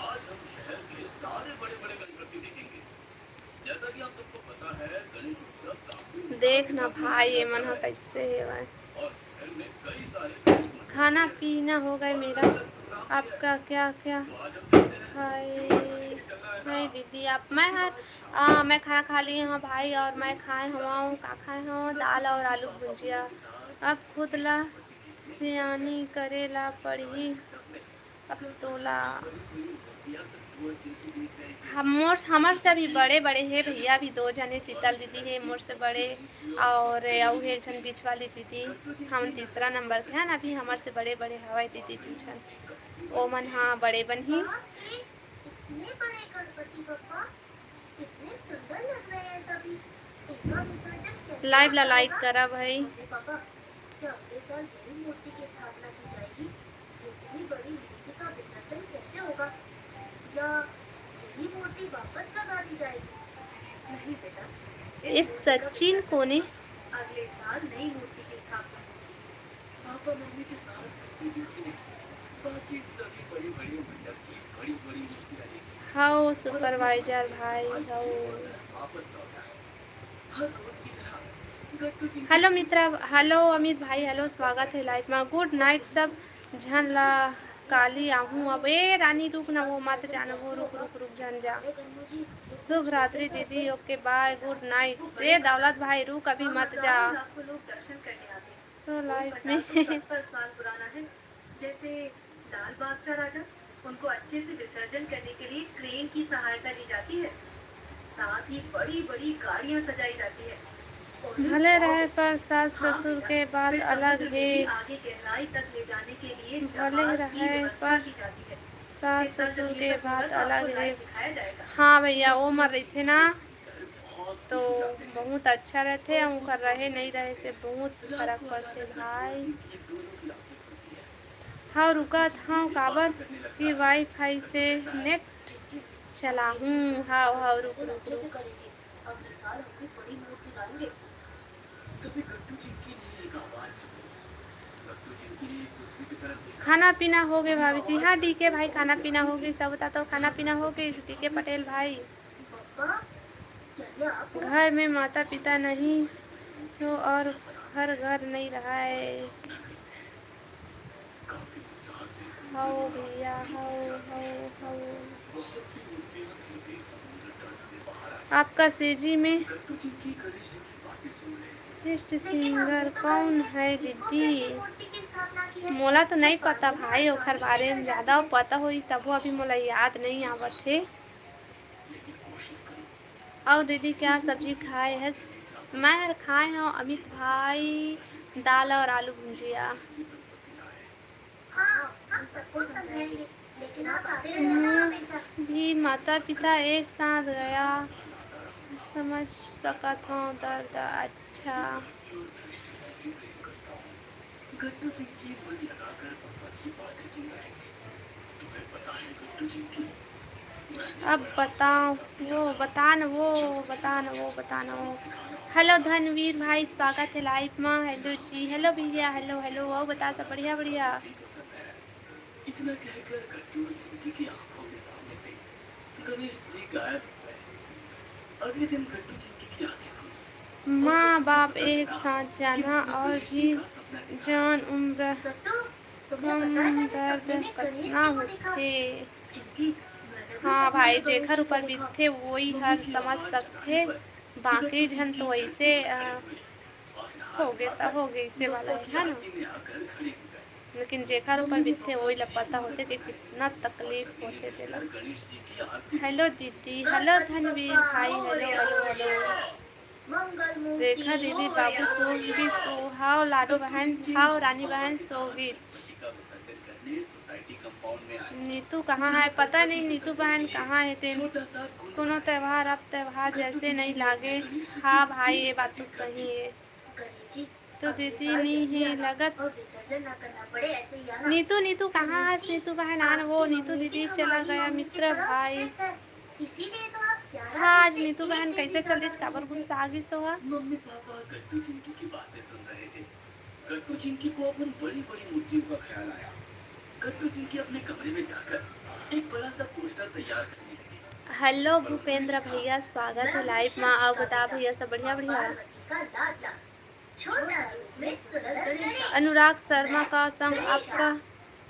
Speaker 3: आज हम शहर के सारे बड़े बड़े गणपति देखेंगे। जैसा कि आप सबको पता है, गणेश उत्सव काफी
Speaker 1: देखना भाई ये मन कैसे है भाई।
Speaker 3: और शहर में कई सारे गणेश मंदिर
Speaker 1: खाना
Speaker 3: हैं।
Speaker 1: पीना हो गया
Speaker 3: और
Speaker 1: मेरा,
Speaker 3: अलग-अलग प्रोग्राम भी है।
Speaker 1: आपका क्या क्या
Speaker 3: तो आज हम चलते हैं।
Speaker 1: खाए।
Speaker 3: चलना है ना?
Speaker 1: नहीं दीदी आप मैं खाना खा ली हूँ भाई, और मैं खाए हुआ हूँ का खाए हूँ दाल और आलू भुजिया। अब खुद ला सियानी करेला पड़ी अब तोला। हमर से अभी बड़े बड़े है भैया, भी दो जने शीतल दीदी है मोर से बड़े, और एक जन बीच वाली दीदी, हम तीसरा नंबर के हैं ना, अभी हमर से बड़े बड़े हवाई दीदी दू जन ओ मन हाँ बड़े बन ही।
Speaker 2: इतने बड़े गणपति बप्पा, कितने सुंदर लग रहे हैं सभी। इनका विसर्जन कैसे
Speaker 1: लाइव ला
Speaker 2: होता
Speaker 1: लाइक
Speaker 2: होगा?
Speaker 1: करा भाई।
Speaker 2: अरे पापा, क्या अगले साल बड़ी मूर्ति की स्थापना की जाएगी? इतनी बड़ी मूर्ति का विसर्जन कैसे होगा? या यही मूर्ति वापस लगा दी जाएगी? नहीं बेटा,
Speaker 1: इस
Speaker 2: मूर्ति का
Speaker 1: सचिन
Speaker 2: विसर्जन
Speaker 1: को ने
Speaker 2: अगले साल नई मूर्ति की स्थापना होगी।
Speaker 3: पापा मम्मी के साथ गट्टू जिंदगी ने बाकी सभी बड़ी बड़ी मंडप की बड़ी बड़ी मूर्तियां देखी।
Speaker 1: हाउ सुपरवाइजर भाई हाउ।
Speaker 3: वापस लौट आए। हर रोज की तरह गट्टू जिंदगी
Speaker 1: हेलो मित्रा, हेलो अमित भाई, हेलो स्वागत है लाइव में। गुड नाइट सब झन ला काली आहूँ अब। ए रानी रुक ना वो मत जाना वो रुक रुक रुक झन जा। शुभ रात्रि दीदी, ओके बाय गुड नाइट। ए दौलत भाई रुक अभी मत जा
Speaker 2: लाखों लोग दर्शन करने आते हैं।
Speaker 1: तो लाइव
Speaker 2: पटाखा
Speaker 1: में
Speaker 2: 70 साल पुराना है। जैसे लाल बादशाह राजा, उनको अच्छे से विसर्जन करने के लिए क्रेन की सहायता ली जाती है। साथ ही बड़ी बड़ी गाड़ियां सजाई जाती है। और
Speaker 1: भले रहे पर सास
Speaker 2: हाँ
Speaker 1: ससुर
Speaker 2: बेटा,
Speaker 1: के बात
Speaker 2: फिर
Speaker 1: अलग
Speaker 2: समुद्र में
Speaker 1: है।
Speaker 2: भी आगे गहराई तक ले जाने के लिए
Speaker 1: भले
Speaker 2: जहाज की
Speaker 1: रहे
Speaker 2: व्यवस्था
Speaker 1: पर
Speaker 2: की जाती है।
Speaker 1: सास
Speaker 2: इस साल जब
Speaker 1: ससुर
Speaker 2: ये
Speaker 1: के
Speaker 2: सब होगा
Speaker 1: बात
Speaker 2: तो आपको
Speaker 1: अलग है।
Speaker 2: लाइव दिखाया जाएगा।
Speaker 1: हाँ भैया वो मर रही थे ना, तो बहुत अच्छा रहते हम कर रहे नहीं रहे से बहुत फर्क पड़ते भाई। हाँ रुका था काबर कि वाईफाई से नेट चला हूँ। हाँ हाँ रुक रुक
Speaker 2: अच्छे से
Speaker 1: रुक।
Speaker 2: करेंगे। अगले साल हम भी बड़ी मूर्ति लाएंगे।
Speaker 3: कभी गट्टू जिंदगी ने एक आवाज सुनी। गट्टू जिंदगी ने एक दूसरे की तरफ देखा।
Speaker 1: खाना पीना हो गए भाभी जी। हाँ डीके भाई खाना पीना हो गई, सब बता तो खाना पीना हो गई डीके पटेल भाई।
Speaker 2: पापा, क्या ये आप हो?
Speaker 1: घर में माता पिता नहीं तो और घर नहीं रहा है।
Speaker 3: काफी उत्साह से
Speaker 1: हाओ भैया हाओ हाओ हाओ।
Speaker 3: बहुत सी मूर्तियां धीरे समुद्र तट से बाहर आ
Speaker 1: आपका सेजी में
Speaker 3: गई। गट्टू जिंदगी गणेश जी की बातें सुन रहे थे।
Speaker 1: बेस्ट
Speaker 2: लेकिन हमने
Speaker 1: सिंगर
Speaker 2: तो
Speaker 1: कौन
Speaker 2: कभी
Speaker 1: है
Speaker 2: इनको
Speaker 1: दीदी?
Speaker 2: कैसी मूर्ति की स्थापना की है?
Speaker 1: मोला तो नहीं
Speaker 2: ये
Speaker 1: पता
Speaker 2: बातें
Speaker 1: भाई, ओखर
Speaker 2: आसानी से
Speaker 1: बारे
Speaker 2: कर
Speaker 1: में
Speaker 2: जाती
Speaker 1: ज़्यादा
Speaker 2: है।
Speaker 1: पता हुई तब वो अभी मोला याद नहीं आवत है।
Speaker 3: लेकिन कोशिश करो।
Speaker 1: और दीदी क्या सब्जी खाए है? मैं खाए हूँ अमित भाई दाल और आलू भुजिया।
Speaker 2: हाँ, हम सबको समझाएंगे, लेकिन आप आते रहना ना हमेशा।
Speaker 1: भी माता पिता एक साथ गया समझ सकत हूँ दर्द। अच्छा
Speaker 3: गट्टू जिंदगी मन लगाकर पापा की बातें सुन रहे थे। तुम्हें पता है गट्टू जिंदगी,
Speaker 1: अब बताओ वो बता न वो बता न वो बता न वो। हेलो धनवीर भाई स्वागत है लाइव में। हेलो जी हेलो भैया हेलो हेलो वो बता सब बढ़िया बढ़िया।
Speaker 3: इतना कहकर गट्टू जिंदगी की आंखों के सामने से गणेश जी गायब हो गए। अगले दिन गट्टू जिंदगी की आंखें खुली।
Speaker 1: माँ बाप एक साथ जाना और भी जान उम्र
Speaker 2: गट्टू, तुम्हें पता है मैंने
Speaker 1: दर्द
Speaker 2: सपने में गणेश
Speaker 1: कतना
Speaker 2: जी को देखा।
Speaker 1: होते।
Speaker 2: जिंदगी, मैंने भी
Speaker 1: हाँ
Speaker 2: सपने
Speaker 1: भाई
Speaker 2: में गणेश
Speaker 1: जेखर
Speaker 2: जी को
Speaker 1: ऊपर
Speaker 2: देखा।
Speaker 1: बीतते वही हर समझ सकते, बाकी जन तो ऐसे होगे तब होगे इसे वाला है ना। लेकिन जेकर ऊपर बीतते वही ला पता होते कि कितना तकलीफ होते तेला। हेलो दीदी, हेलो धनवीर भाई, हेलो हेलो हेलो। रेखा दीदी, बाबू सोगी सो, हाओ लाडो बहन, हाओ रानी बहन सोगी। नीतू कहाँ है? पता नहीं नीतू बहन कहाँ है तेन। कोनो त्योहार अब त्योहार जैसे नहीं लागे। हाँ भाई ये बात तो सही है। तो दीदी नहीं है लगत। नीतू नीतू कहाँ है? नीतू बहन आन वो नीतू दीदी चला गया मित्र भाई। हाँ आज नीतू बहन कैसे चल रही? काबर गुस्सा आ गई सोहा?
Speaker 3: मम्मी पापा गट्टू चिंकी की बातें सुन रहे थे। गट्टू चिंकी को अपन बड़ी बड़ी मूर्तियों का ख्याल आया। गट्टू चिंकी अपने कमरे में जाकर एक बड़ा सा पोस्टर तैयार करने लगी।
Speaker 1: हेलो भूपेंद्र भैया, स्वागत है लाइव में। आओ बता भैया सब बढ़िया बढ़िया। अनुराग शर्मा का संग आपका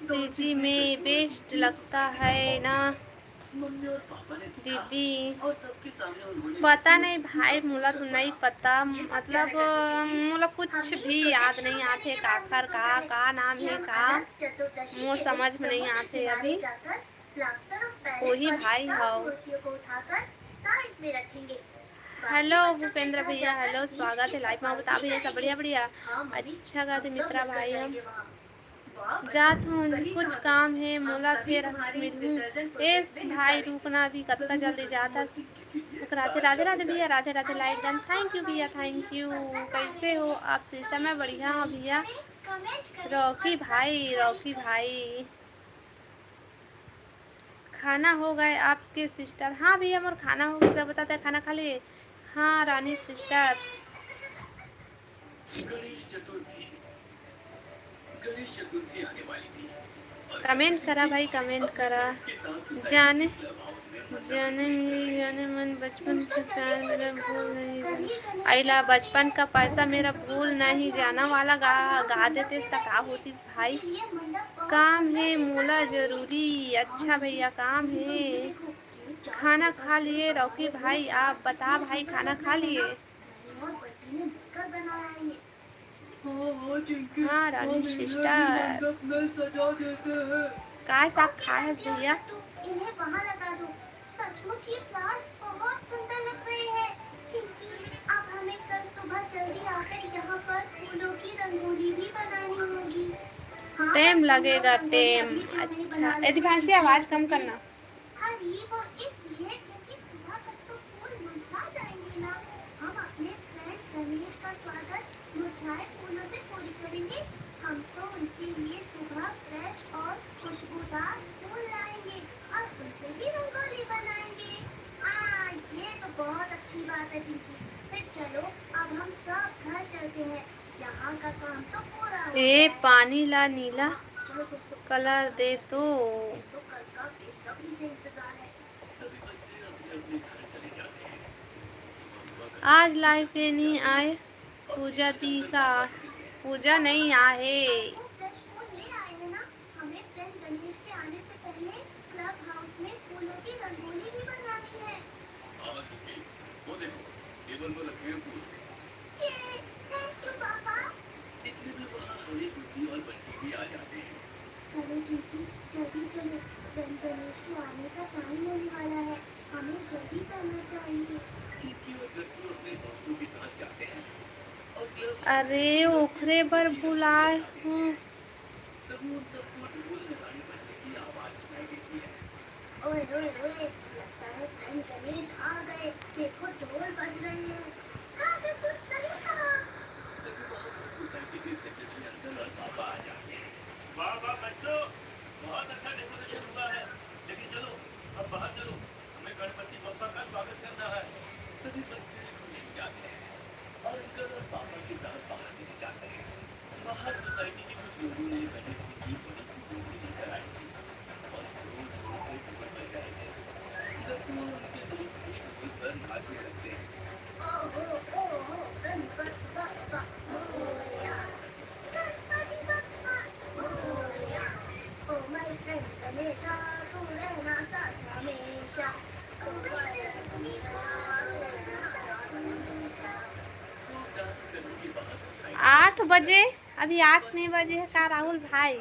Speaker 1: सीजी में बेस्ट लगता है ना
Speaker 3: मम्मी और पापा ने
Speaker 1: दीदी?
Speaker 3: और सबके सामने उन्होंने
Speaker 1: पता नहीं भाई, मुला तो नहीं पता। मतलब मुला कुछ भी याद नहीं आते। काखर का नाम है का मोर समझ में नहीं आते अभी। वही भाई हाउ। हेलो भूपेंद्र भैया, हेलो स्वागत है लाइव में। बता भैया सब बढ़िया बढ़िया। अच्छा गाते मित्रा भाई, हम जात हूँ कुछ काम है मोला फिर मिलूँ। एस भाई रुकना अभी कतका जल्दी जाता। राधे राधे राधे भैया, Radhe Radhe like done. Thank you भैया, थैंक यू। कैसे हो आप शीशा में? बढ़िया हो भैया। रॉकी भाई, रॉकी भाई खाना हो गए आपके सिस्टर? हाँ भैया मोर खाना हो गया। सब बताते हैं खाना खा लिए? हाँ रानी सिस्टर।
Speaker 3: गणेश चतुर्थी आने वाली थी।
Speaker 1: कमेंट करा भाई, कमेंट करा। जाने जाने मेरी जाने मन बचपन के प्यार मेरा भूल नहीं जाना। आइला बचपन का पैसा मेरा भूल नहीं जाना वाला गा देते का होती भाई। काम है मोला जरूरी। अच्छा भैया काम है। खाना खा लिए रॉकी भाई? आप बता भाई खाना खा लिए? हाँ रानी सिस्टर काय साग खाए है भैया?
Speaker 2: इन्हें वहाँ लगा दो। सचमुच ये फ्लावर्स बहुत सुंदर लग रहे हैं। चिंकी, अब हमें कल सुबह जल्दी आकर यहाँ पर फूलों की रंगोली भी बनानी होगी। हाँ,
Speaker 1: टाइम लगेगा टाइम। अच्छा यदि भाई आवाज कम करना।
Speaker 2: अरे वो इसलिए क्योंकि सुबह तक तो फूल मुरझा जाएंगे ना। हम अपने फ्रेंड गणेश का स्वागत मुरझाए फूलों से पूरी करेंगे। हम तो उनके लिए सुबह फ्रेश और खुशबूदार फूल लाएंगे और उनसे भी रंगोली बनाएंगे। ये तो बहुत अच्छी बात है चिंकी। फिर चलो अब हम सब घर चलते हैं। यहाँ का काम तो पूरा हो
Speaker 1: ए
Speaker 2: गया है।
Speaker 1: पानी ला नीला
Speaker 2: चलो दोस्तों,
Speaker 1: कलर दे तो।
Speaker 2: कल का बेसब्री से इंतजार है।
Speaker 3: सभी बच्चे अपने अपने घर चले जाते हैं।
Speaker 1: आज लाइव पे नहीं आए पूजा दी का? पूजा नहीं आए।
Speaker 2: वो फ्रेश फूल ले आए हैं ना। हमें फ्रेंड गणेश के आने से पहले क्लब हाउस में फूलों की रंगोली भी बनानी है।
Speaker 3: हाँ चिंकी, वो देखो टेबल पर रखे हैं फूल।
Speaker 2: ये थैंक यू पापा।
Speaker 3: इतने में वहाँ हरी गुड्डी और बंटी भी आ जाते हैं।
Speaker 2: चलो चिंकी जल्दी चलो। फ्रेंड गणेश के आने का टाइम होने वाला है। हमें जल्दी करना चाहिए।
Speaker 3: चिंकी और गट्टू अपने दोस्तों के साथ जाते हैं और क्लब
Speaker 1: अरे ओखरे पर बुलाए हूँ।
Speaker 3: तभी उन सबको ढोल लगाने बजने की आवाज सुनाई देती है।
Speaker 2: ओए ओए ओए, लगता है फ्रेंड गणेश आ गए। देखो ढोल बज रहे हैं। हाँ बिल्कुल सही कहा।
Speaker 3: तभी वहाँ पर सोसाइटी के सेक्रेटरी अंकल और पापा आ जाते हैं। वाह वाह बच्चों, बहुत अच्छा डेकोरेशन हुआ है। लेकिन चलो अब बाहर चलो, हमें गणपति बप्पा का स्वागत करना है। सभी बच्चे खुश हो जाते हैं और अंकल और पापा के साथ बाहर चले जाते हैं। बाहर सोसाइटी के कुछ लोगों ने गणेश जी की बड़ी सी मूर्ति लेकर आई थी और जोर जोर से ढोल बजाए थे। गट्टू और उनके दोस्त भी ढोल पर नाचने लगते हैं।
Speaker 2: ओहो Ganpati Bappa Morya. Ganpati Bappa Morya. Oh my friend Ganesha, तू रहना साथ हमेशा। ओ माय गणेशा, तू रहना साथ हमेशा।
Speaker 3: खूब डांस करने के बाद सोसाइटी
Speaker 1: 8 बजे, अभी 8 नहीं बजे है का राहुल भाई।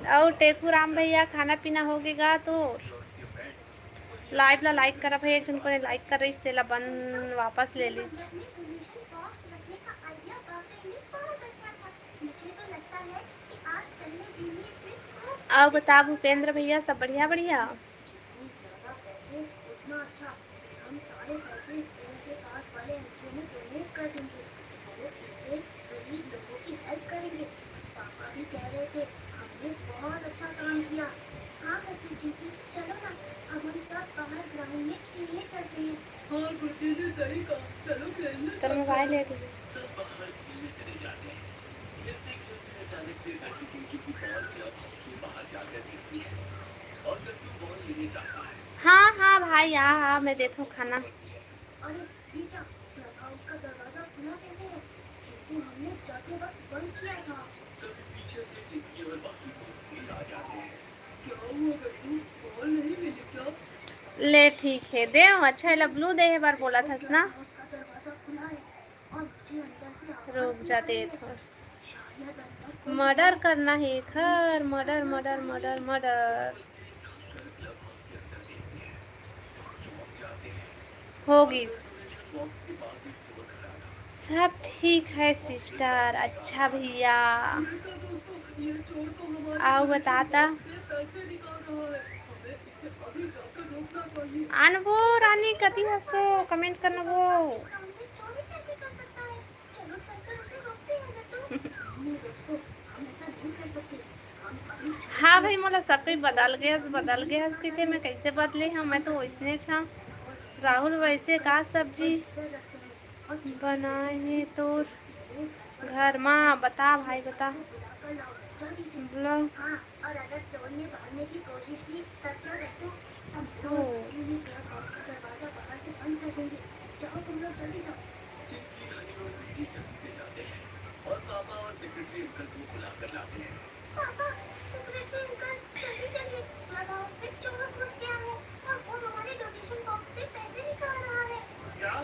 Speaker 1: और टेकू राम भैया खाना पीना हो गएगा तो लाइव ला लाइक करा भैया, जन को लाइक कर रही इससे ला बन वापस ले लीजिए।
Speaker 2: डोनेशन बॉक्स रखने का आइडिया वाकई में बहुत अच्छा था। मुझे तो लगता है कि आज करने भी इसमें खूब
Speaker 1: और बता भूपेंद्र भैया सब बढ़िया बढ़िया।
Speaker 2: जितनी ज्यादा पैसे उतना अच्छा। हम सारे पैसे स्कूल के पास वाले एनजीओ में डोनेट कर देंगे और इससे गरीब लोगों की हेल्प करेंगे। पापा भी कह रहे थे हमने बहुत अच्छा काम किया। हाँ बच्ची जी, चलो ना अब हम सब बाहर ग्राउंड में खेलने चलते हैं। हाँ गुड्डी ने सही कहा, चलो खेलने
Speaker 1: तो मोबाइल ले ली।
Speaker 3: सब बाहर खेलने चले जाते हैं। खेलते खेलते अचानक से गाड़ी चिंकी की बॉल क्लब हाउस के बाहर जाकर गिरती है और गट्टू बॉल लेने जाता है।
Speaker 1: हाँ हाँ भाई हाँ मैं देता हूँ खाना।
Speaker 2: अरे ये क्या, क्लब हाउस का दरवाजा खुला कैसे है? क्योंकि हमने जाते वक्त बंद किया था।
Speaker 3: तभी पीछे से चिंकी और बाकी दोस्त भी आ जाते हैं। क्या हुआ गट्टू, बॉल नहीं मिली क्या?
Speaker 1: ले ठीक है दे अच्छा है ब्लू दे एक बार बोला था ना।
Speaker 2: क्लब हाउस का दरवाजा खुला है और मुझे अंदर से आवाज
Speaker 1: रुक
Speaker 2: भी
Speaker 1: जा
Speaker 2: आ रही
Speaker 1: दे
Speaker 2: है।
Speaker 1: थो
Speaker 2: शायद अंदर कोई
Speaker 1: मर्डर करना है खैर मर्डर मर्डर मर्डर मर्डर होगी। सब ठीक है सिस्टर। अच्छा भैया आओ बताता अनवो रानी कति हंसो कमेंट करना वो।
Speaker 2: सामने चोरी कैसे कर सकता है? चलो चलकर उसे रोकते हैं गट्टू। नहीं दोस्तों, हम ऐसा नहीं कर सकते। हम अभी
Speaker 1: हाँ भाई मोला सब कोई बदल गया कहते मैं कैसे बदले हम मैं तो वैसने था। राहुल वैसे का सब्जी
Speaker 2: नजर रखते हैं और
Speaker 1: बनाए है तो घर माँ बता भाई बता
Speaker 2: बुलाकर लाओ जल्दी से।
Speaker 1: ब्लॉग।
Speaker 2: हाँ, और अगर चोर ने भागने की कोशिश की तब क्या गट्टू? हम
Speaker 1: ओ।
Speaker 2: लोग यूं क्लब हाउस का दरवाजा बाहर से बंद कर देंगे। जाओ तुम लोग जल्दी जाओ।
Speaker 3: चिंकी हनी और गुड्डी जल्दी से जाते हैं और पापा और सेक्रेटरी अंकल को बुलाकर लाते हैं।
Speaker 2: पापा, सेक्रेटरी अंकल, जल्दी चलिए। क्लब हाउस में चोर घुस गया है और वो हमारे डोनेशन बॉक्स से पैसे निकाल रहा है।
Speaker 3: क्या?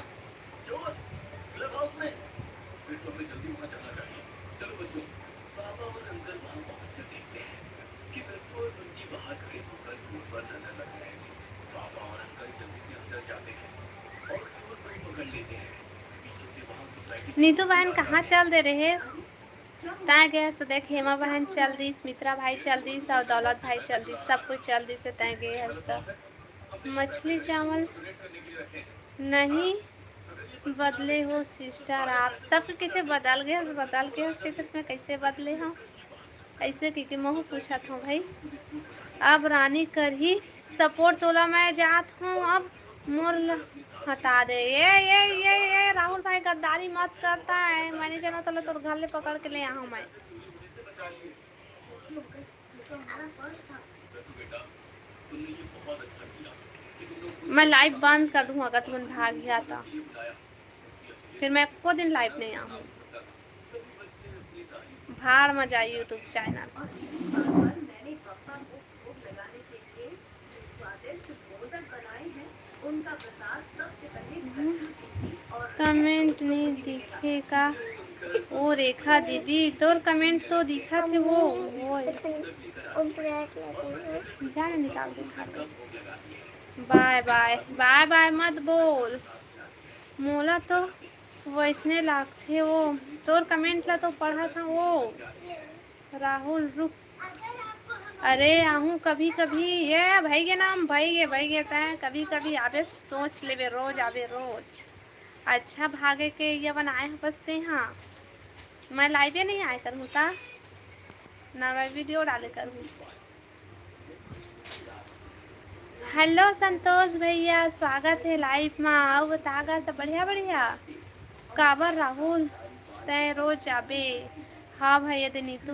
Speaker 3: चोर क्लब हाउस में? फिर तो हमें जल्दी वहाँ जाना चाहिए। चलो बच्चों, पापा और अंकल वहाँ पहुँचकर देखते हैं कि गट्टू और गुड्डी बाहर खड़े होकर चोर पर नजर रख रहे हैं। पापा और अंकल जल्दी से अंदर जाते हैं और चोर को पकड़ लेते हैं। पीछे से वहाँ सोसाइटी
Speaker 1: नीतू बहन कहाँ चल दे रहे तय गए से देख हेमा बहन चल दी स्मित्रा भाई चल दी और दौलत भाई चल दी सब कुछ चल दी से तय गए हंसता मछली चावल नहीं बदले हो सिस्टर आप सब कितने बदल गए कितने में कैसे बदले हो ऐसे की महू पूछा था भाई। अब रानी कर ही सपोर्ट तोला मैं जात हूँ अब मोर हटा दे ये राहुल भाई गद्दारी मत करता है मैंने जाना तो तोर घर ले पकड़ के ले आऊँ मैं।
Speaker 2: ये तो हमारा पर्स था।
Speaker 1: मैं लाइव बंद कर दूँ अगर तुम भाग गया तो फिर मैं को दिन लाइव नहीं आऊँ। भाड़ में जाए यूट्यूब चैनल।
Speaker 2: और इसी बात पर मैंने पापा को भोग लगाने के लिए जो स्वादिष्ट मोदक बनाए हैं उनका प्रसाद सबसे पहले और
Speaker 1: कमेंट नहीं दिखेगा ओ रेखा दीदी तोर कमेंट तो दिखा थे वो जाने निकाल दे। बाय बाय बाय बाय मत बोल मोला तो वैसने लागते वो तोर कमेंट ला तो पढ़ा था वो राहुल रुक अरे आहूँ कभी कभी ये भाई के नाम भाई गे तय कभी कभी आवे सोच लेवे रोज आवे रोज अच्छा भागे के ये बनाए बसते हाँ मैं लाइव नहीं आए करूँ ता ना मैं वीडियो डाले करूँ। हेलो संतोष भैया स्वागत है लाइव में आओ बतागा सब बढ़िया बढ़िया काबर राहुल तय रोज आबे। हाँ भैया दे नीतू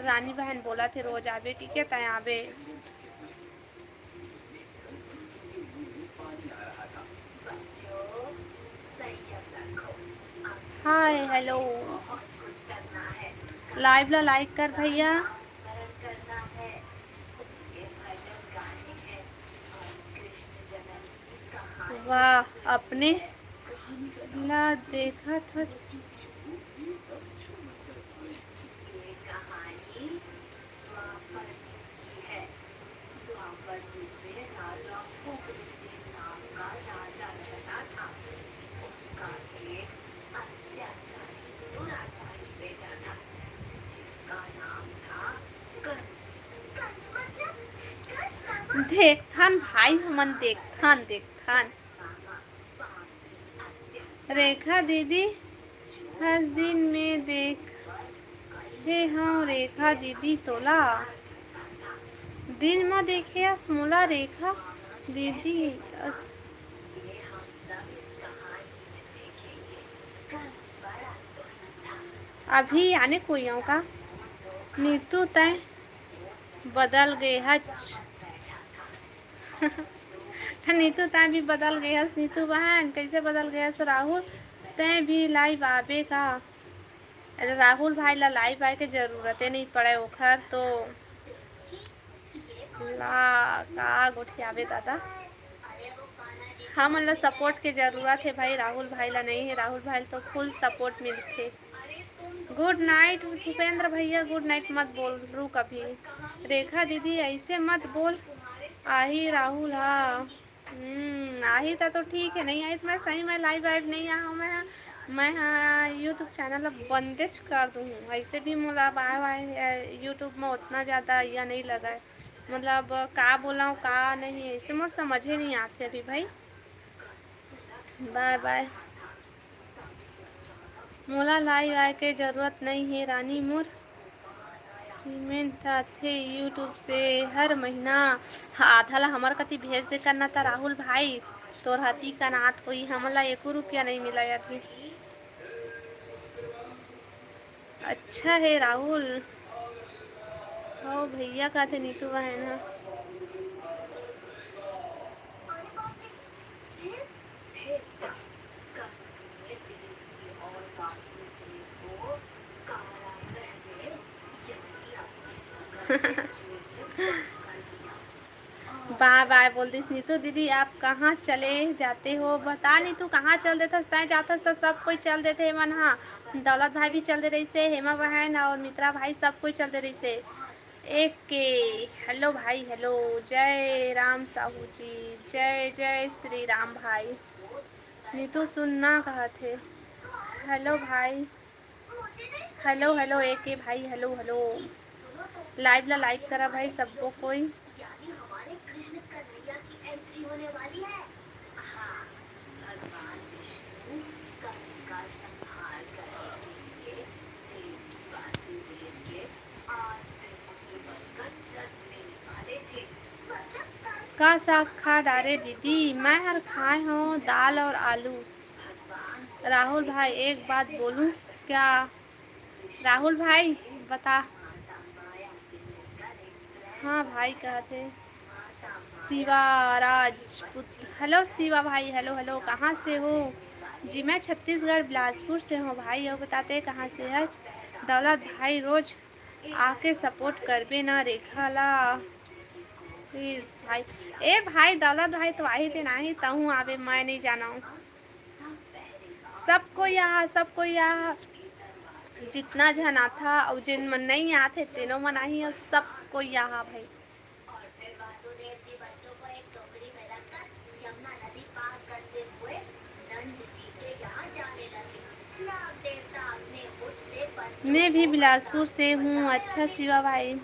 Speaker 1: रानी बहन बोला थे रोज आबे कि क्या तय आबे। हाय हेलो
Speaker 2: बहुत कुछ करना है,
Speaker 1: लाइव ला लाइक कर भैया।
Speaker 2: स्मरण करना है, उनके भजन गाने हैं और कृष्ण जन्म की कहानी
Speaker 1: वाह अपने
Speaker 2: कहानी का
Speaker 1: ला देखा था
Speaker 2: ये कहानी द्वापर युग की है। द्वापर युग में राजा उग्रसेन नाम का राजा रहता था। उसका एक अत्याचारी दुराचारी बेटा था जिसका नाम था कंस। कंस मतलब कंस मामा।
Speaker 1: देखथन भाई हमन देखथन
Speaker 2: मामा पापी अत्याचारी
Speaker 1: रेखा दीदी हर दिन में
Speaker 2: पर
Speaker 1: देखे हाँ रेखा दीदी तोला दिन में देखे अस मोला रेखा दीदी अस अभी आने कोई आऊँ का नीतू तय बदल गए हच नीतू तय भी बदल गए हस नीतू बहन कैसे बदल गए हस राहुल तय भी लाइव आबे का राहुल भाई ला लाइव आए के जरूरत नहीं पड़े ओखर तो ला का गोठियाबे दादा हम मतलब सपोर्ट के ज़रूरत है भाई राहुल भाई ला नहीं है राहुल भाई तो फुल सपोर्ट मिलते। गुड नाइट भूपेंद्र भैया गुड नाइट मत बोल रू कभी रेखा दीदी ऐसे मत बोल आही राहुल हाँ आही था तो ठीक है नहीं आई तो मैं सही में लाइव वाइव नहीं आ हूँ मैं हाँ यूट्यूब चैनल बंदेज कर दूँ ऐसे भी मतलब आए यूट्यूब में उतना ज़्यादा या नहीं लगा है मतलब का बोला का नहीं ऐसे मोर समझे नहीं आते अभी भाई बाय बाय मोला लाइव आए के ज़रूरत नहीं है रानी मोर पेमेंट आथे यूट्यूब से हर महीना आधा ला हमार कति भेज दे करना था राहुल भाई तोर हती का नाथ कोई हमला 1 रुपया नहीं मिला अभी अच्छा है राहुल हो भैया का थे नीतू बहन है बाय बाय बोल दिस नीतू दीदी आप कहाँ चले जाते हो बता नहीं तू कहाँ चल देता तय जाता तो सब कोई चल देते हे मन हाँ दौलत भाई भी चल दे रही से हेमा बहन और मित्रा भाई सब कोई चल दे रही से एक के हेलो भाई हेलो जय राम साहू जी जय जय श्री राम भाई नीतू सुनना कहा थे हेलो भाई हेलो हेलो एक के भाई हेलो हेलो लाइव ला लाइक करा भाई सबको कोई
Speaker 2: यानी हमारे कृष्ण कन्हैया की एंट्री होने वाली है। हाँ, भगवान विष्णु कंस का संहार करने के लिए देवी वासुदेव के 8 पुत्र बनकर जन्म लेने वाले थे। मतलब कंस
Speaker 1: का साग खा डारे दीदी मैं हर खाए हूँ दाल और आलू
Speaker 2: भगवान
Speaker 1: राहुल भाई एक बात बोलूँ क्या राहुल भाई बता
Speaker 2: माता माया से मिलकर एक
Speaker 1: हाँ भाई कहते शिवा राजपूत हेलो शिवा भाई हेलो हेलो कहाँ से हो जी मैं छत्तीसगढ़ बिलासपुर से हूँ भाई और बताते कहाँ से है दौलत भाई रोज आके सपोर्ट करबे ना रेखा ला प्लीज़ भाई ए भाई दौलत भाई तो आई थे नहीं तहूँ आवे मैं नहीं जाना हूँ सबको यहाँ जितना जन आता और जिन मन नहीं आते तीनों मन आई और सबको यहाँ भाई
Speaker 2: और फिर वासुदेव जी बच्चों को एक टोकरी में रखकर यमुना नदी पार करते हुए नंद जी के यहाँ जाने लगे। नाग देवता अपने मुझ से
Speaker 1: मैं भी बिलासपुर से हूँ अच्छा शिवा भाई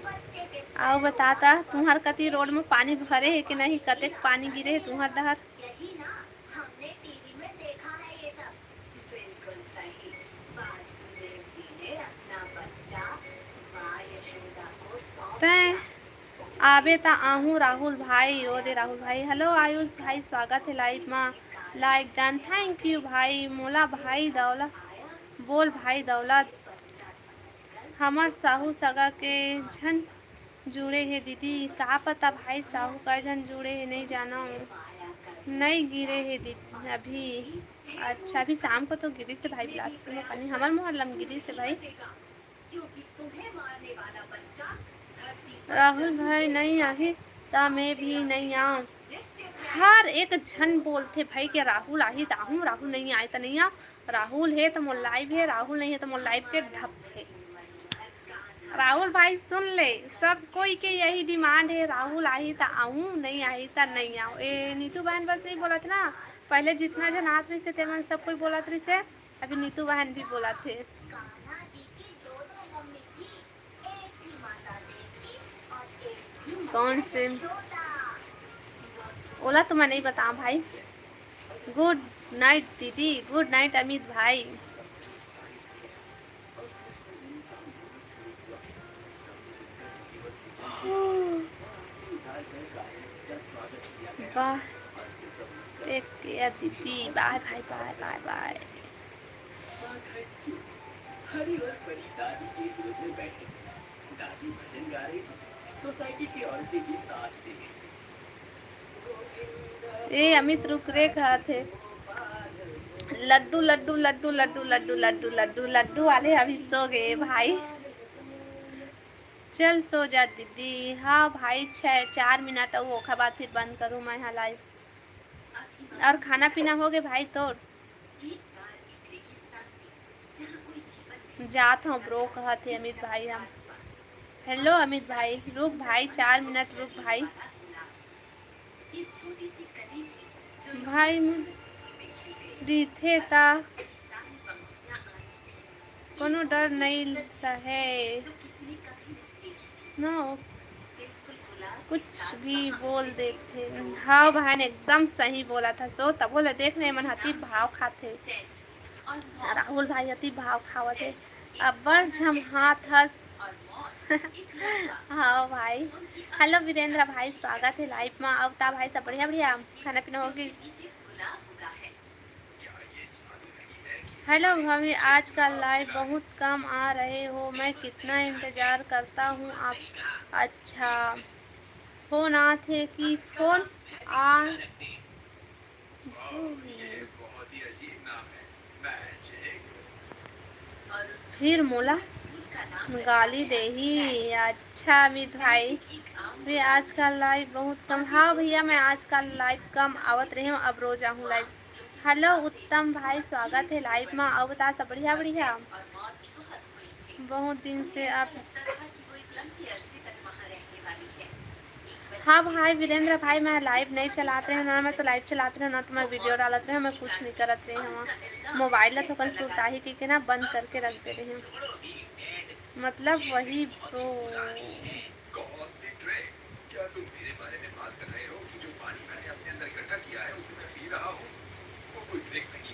Speaker 1: आओ बताता तुम्हार कति रोड में पानी भरे है कि नहीं कतेक पानी गिरे है तुम्हार डहर
Speaker 2: यही ना हमने टीवी में देखा है ये सब। बिल्कुल सही। वासुदेव जी ने अपना बच्चा माँ यशोदा को सौंप
Speaker 1: तय आबे ता आहूँ राहुल भाई ओ दे राहुल भाई हेलो आयुष भाई स्वागत है लाइव में लाइक डन थैंक यू भाई मोला भाई दौलत बोल भाई दौलत हमार साहू सगा के झन जुड़े है दीदी का पता भाई साहू का झन जुड़े है नहीं जाना हूँ नहीं गिरे है दीदी अभी अच्छा अभी शाम को तो गिरी से भाई बिलासपुर में पानी हमारे मोहल्ला में गिरी से भाई। राहुल भाई नहीं आई ता मैं भी नहीं आऊँ। हर एक जन बोलते भाई कि राहुल आही तो आऊँ, राहुल नहीं आए तो नहीं आऊँ, राहुल है तो मोर लाइव है, राहुल नहीं है तो मोर लाइव के ढप है। राहुल भाई सुन ले, सब कोई के यही डिमांड है, राहुल आई तो आऊँ, नहीं आई तो नहीं आऊँ। ए नीतू बहन बस नहीं बोला था ना, पहले जितना जन आत रही से तेमन सब कोई बोला रही से, अभी नीतू बहन भी बोला थे।
Speaker 2: कान्हा जी की दोनों मम्मी थी, एक थी माता देवी और एक थी
Speaker 1: कौन से
Speaker 2: यशोदा।
Speaker 1: ओला तो मैं नहीं बताऊँ भाई। गुड नाइट दीदी, गुड नाइट अमित भाई। बाय टेक केयर दीदी, बाय भाई, बाय बाय बाय।
Speaker 3: हरी और बड़ी दादी एक ग्रुप में बैठे। दादी भजन गा रही थी। सोसाइटी की औरतें भी साथ थी।
Speaker 1: ए अमित रुक रे, कहा थे लड्डू लड्डू लड्डू लड्डू लड्डू लड्डू लड्डू लड्डू वाले अभी सो गए भाई। चल सो जा दीदी। हाँ भाई 4 मिनट और ओखा बाद फिर बंद करूँ मैं यहाँ लाइव। और खाना पीना हो गए भाई तो जात हूँ ब्रो, कहा थे अमित भाई हम। हेलो अमित भाई, रुक भाई 4 मिनट रुक भाई। भाई रीथे ता कोनो डर नहीं है नो, कुछ भी बोल देते। हाँ बहन एकदम सही बोला था। सो तब बोले देख रहे मन हती भाव खाते, राहुल भाई हती भाव खावते अब्बर झम हाथ हस। हाँ भाई। हेलो वीरेंद्र भाई, स्वागत है लाइव में। अवता भाई सब बढ़िया बढ़िया, खाना पीना होगी। हेलो भाभी, आज का लाइव बहुत कम आ रहे हो, मैं कितना इंतज़ार करता हूँ आप। अच्छा फोन आ थे कि फोन आ फिर मोला गाली दे ही। अच्छा अमित भाई भी आज का लाइव बहुत कम। हाँ भैया मैं आज का लाइव कम आवत रही हूँ, अब रोज आऊँ लाइव। हेलो उत्तम भाई, स्वागत है लाइव में। अब बता सब बढ़िया बढ़िया, बहुत दिन से आप। हाँ भाई वीरेंद्र भाई मैं लाइव नहीं चलाते हैं ना, मैं तो लाइव चलाते रहे ना तो मैं वीडियो डालते रहे, मैं कुछ नहीं करत रही हूँ। मोबाइल तो कल सुरता ही की ना बंद करके रख दे रही हूँ, मतलब वही तो।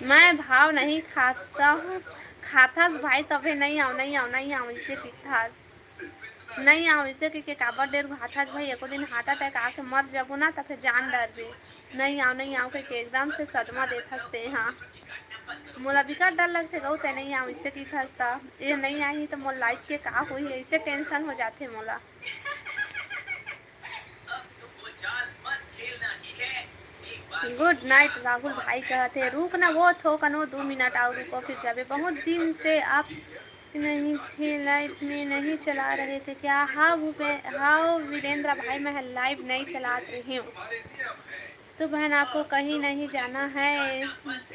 Speaker 1: मैं भाव नहीं खाता हूँ, खाता भाई तभी नहीं आओ नहीं आओ नहीं आओ इसे था नहीं आओ इसे कि काबर डेर खाता भाई एको दिन हार्ट अटैक आके मर जाबो ना तो फिर जान डरबे। नहीं आओ के एकदम से सदमा देते। हाँ मोला बिकट डर लगते गौ ते नहीं आओ इसे की था ये नहीं आई तो मोर लाइफ के का हुई है, इसे टेंशन हो जाते मोला। गुड नाइट राहुल भाई कहते रुक ना वो थो कनो 2 मिनट और रुको फिर जाबे। बहुत दिन से आप नहीं थे लाइव में, नहीं चला रहे थे क्या। हाँ हाँ वीरेंद्र भाई मैं लाइव नहीं चला रही हूँ, तो बहन आपको कहीं नहीं जाना है।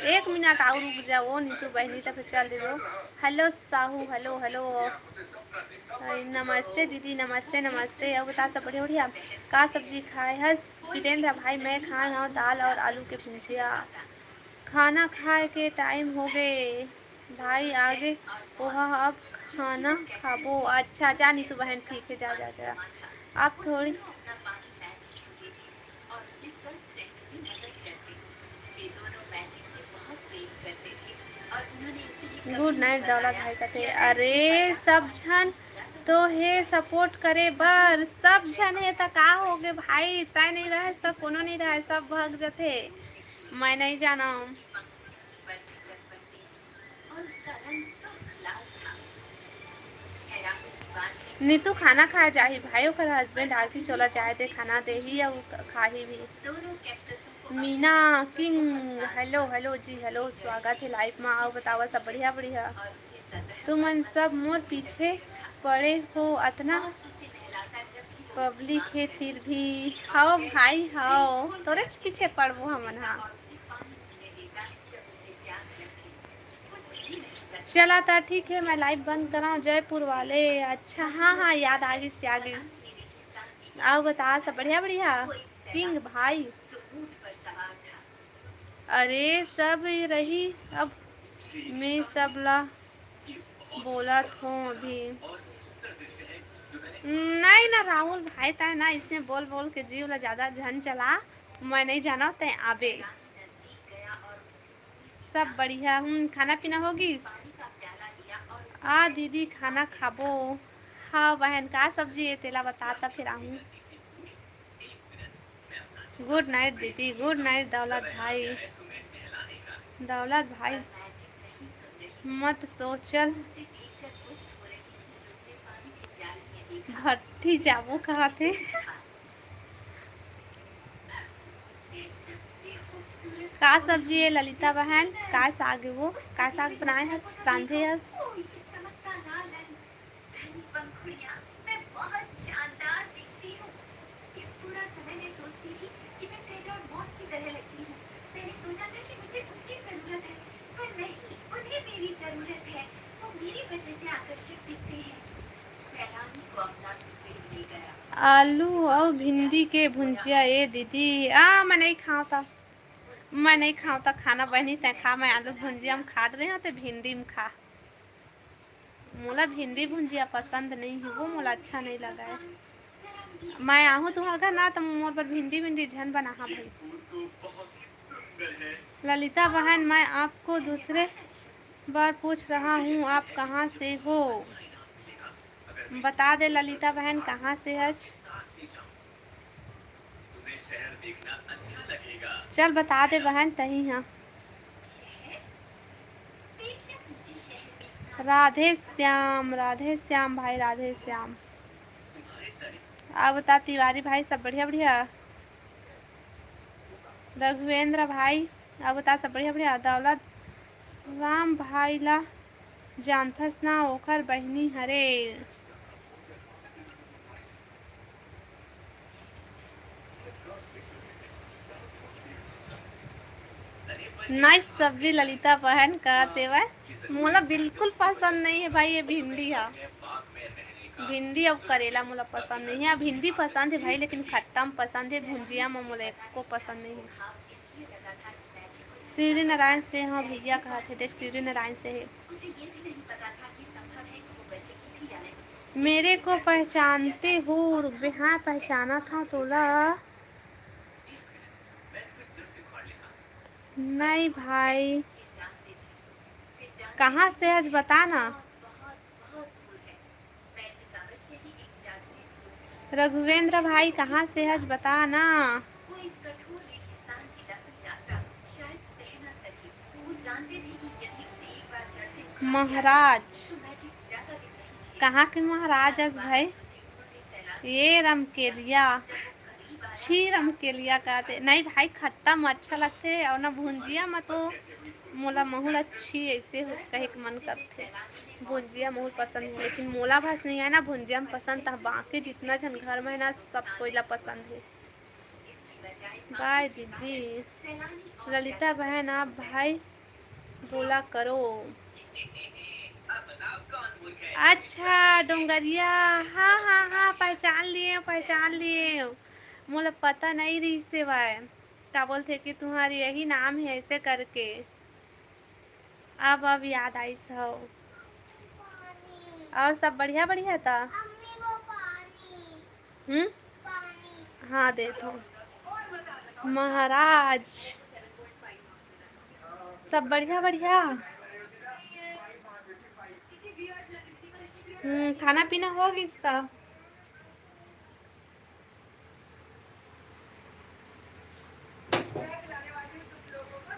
Speaker 1: 1 मिनट और रुक जाओ नीतू बहनी तक चल दो। हेलो साहू, हेलो हेलो नमस्ते दीदी, नमस्ते नमस्ते। अब बता सब बढ़िया बढ़िया, का सब्जी खाए है वीरेंद्र भाई। मैं खाए हूँ दाल और आलू के भुजिया। खाना खाए के टाइम हो गए भाई, आगे पोहा अब खाना खाबो। अच्छा जा नीतू बहन ठीक है, जा जा जा आप थोड़ी। गुड नाइट दौलत भाई कहते। अरे सब जन तो है सपोर्ट करे बर, सब जन है तो का हो गए भाई, तय नहीं रहे तो कोनो नहीं रहे, सब भाग जाते। मैं नहीं जाना हूँ। नीतू खाना खाए जाही भाई, ओकर हस्बैंड आके चला जाए दे खाना दे ही या खा ही भी। मीना किंग हेलो हेलो जी हेलो, स्वागत है लाइव में। आओ बतावा सब बढ़िया बढ़िया। तुमन सब मोर पीछे पड़े हो, अतना पब्लिक है फिर भी। हाओ भाई हाओ, तोरे पीछे पड़बो हमन। हाँ चला था ठीक है, मैं लाइव बंद कराऊँ। जयपुर वाले, अच्छा हाँ हाँ याद आ गई आ गई। आओ बता सब बढ़िया बढ़िया। किंग भाई अरे सब रही अब, मैं सब ला बोला था अभी। नहीं ना राहुल भाई ता ना, इसने बोल बोल के जीव ला ज़्यादा झन चला। मैं नहीं जाना तय आबे। सब बढ़िया हूँ। खाना पीना होगी? आ दीदी खाना खाबो। हाँ बहन का सब्जी है तेला बताता फिर आऊँ। गुड नाइट दीदी, गुड नाइट दौलत भाई। दौलत भाई मत सोचल भट्टी जाबो कहा थे। का सब्जी है ललिता बहन? का साग है वो? का साग बनाए हस रांधे हस? आलू और भिंडी के भुंजिया। ए दीदी मैं नहीं खाऊँ था, मैं नहीं खाऊँ तो खाना बनी तय खा। मैं आलू भुंजिया में खा रहे हैं तो भिंडी में खा। मोला भिंडी भुंजिया पसंद नहीं है, वो मोला अच्छा नहीं लगा है। मैं आहूँ तुम्हारे घर ना तो मोर पर भिंडी भिंडी झन बना। हाँ भाई ललिता बहन, मैं आपको दूसरे बार पूछ रहा हूँ आप कहाँ से हो? बता दे ललिता बहन कहाँ से है। चल बता दे बहन तही। हाँ राधे श्याम भाई, राधे श्याम। आप बता तिवारी भाई सब बढ़िया बढ़िया। रघुवेंद्र भाई आप बता सब बढ़िया बढ़िया। दौलत राम भाई ला जानथस ना, ओखर बहनी हरे। नाइस सब्जी ललिता बहन कहते हुए मोला बिल्कुल पसंद नहीं है भाई। ये भिंडी है, भिंडी और करेला मोला पसंद नहीं है। भिंडी पसंद है भाई लेकिन खट्टा में पसंद है, भुंजिया में मोला को पसंद नहीं है। सूर्य नारायण से हाँ भैया कहा थे, देख सूर्य नारायण से है। मेरे को पहचानते हो? हाँ पहचाना था तोला। नहीं भाई कहाँ से आज बता ना। रघुवेंद्र भाई कहाँ से आज बता ना। महाराज कहाँ के महाराज आज भाई? ये रमकेलिया, छी रमकेलिया कहते नहीं भाई। खट्टा में अच्छा लगते और ना भुंजिया में तो मोला महूल अच्छी ऐसे कहे के मन करते। भुंजिया महूल पसंद है लेकिन मोला बस नहीं है ना भुंजिया में पसंद था। बाकी जितना जन घर में है ना सब कोई पसंद है। बाय दीदी। ललिता बहन आप भाई बोला करो। अच्छा डोंगरिया, हाँ हाँ हाँ पहचान लिए। मुझे पता नहीं रही से भाई क्या बोलते कि तुम्हारी यही नाम है ऐसे करके। अब याद आई सब। और सब बढ़िया बढ़िया था। हाँ दे दो। महाराज सब बढ़िया बढ़िया। खाना पीना हो गया इसका?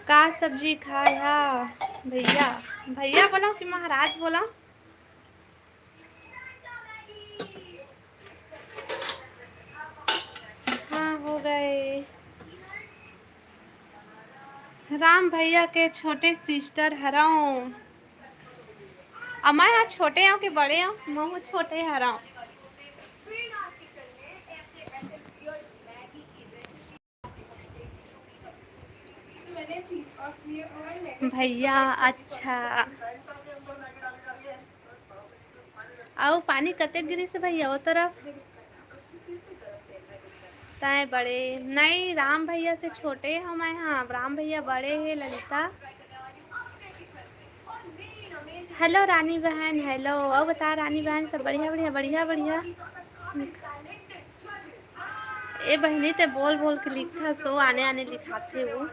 Speaker 1: का सब्जी खाया भैया? भैया बोला कि महाराज बोला? हाँ हो गए। राम भैया के छोटे सिस्टर हराऊं। अम्मा यहाँ छोटे हो कि बड़े हो? मैं छोटे हराऊं। भैया अच्छा आओ पानी कते गिरी से भैया वो तरफ तय बड़े नहीं राम भैया से छोटे हम यहाँ राम भैया बड़े हैं ललिता। हेलो रानी बहन हेलो और बता रानी बहन सब बढ़िया बढ़िया बढ़िया बढ़िया। ए बहनी ते बोल बोल के लिखा सो आने आने लिखाते वो।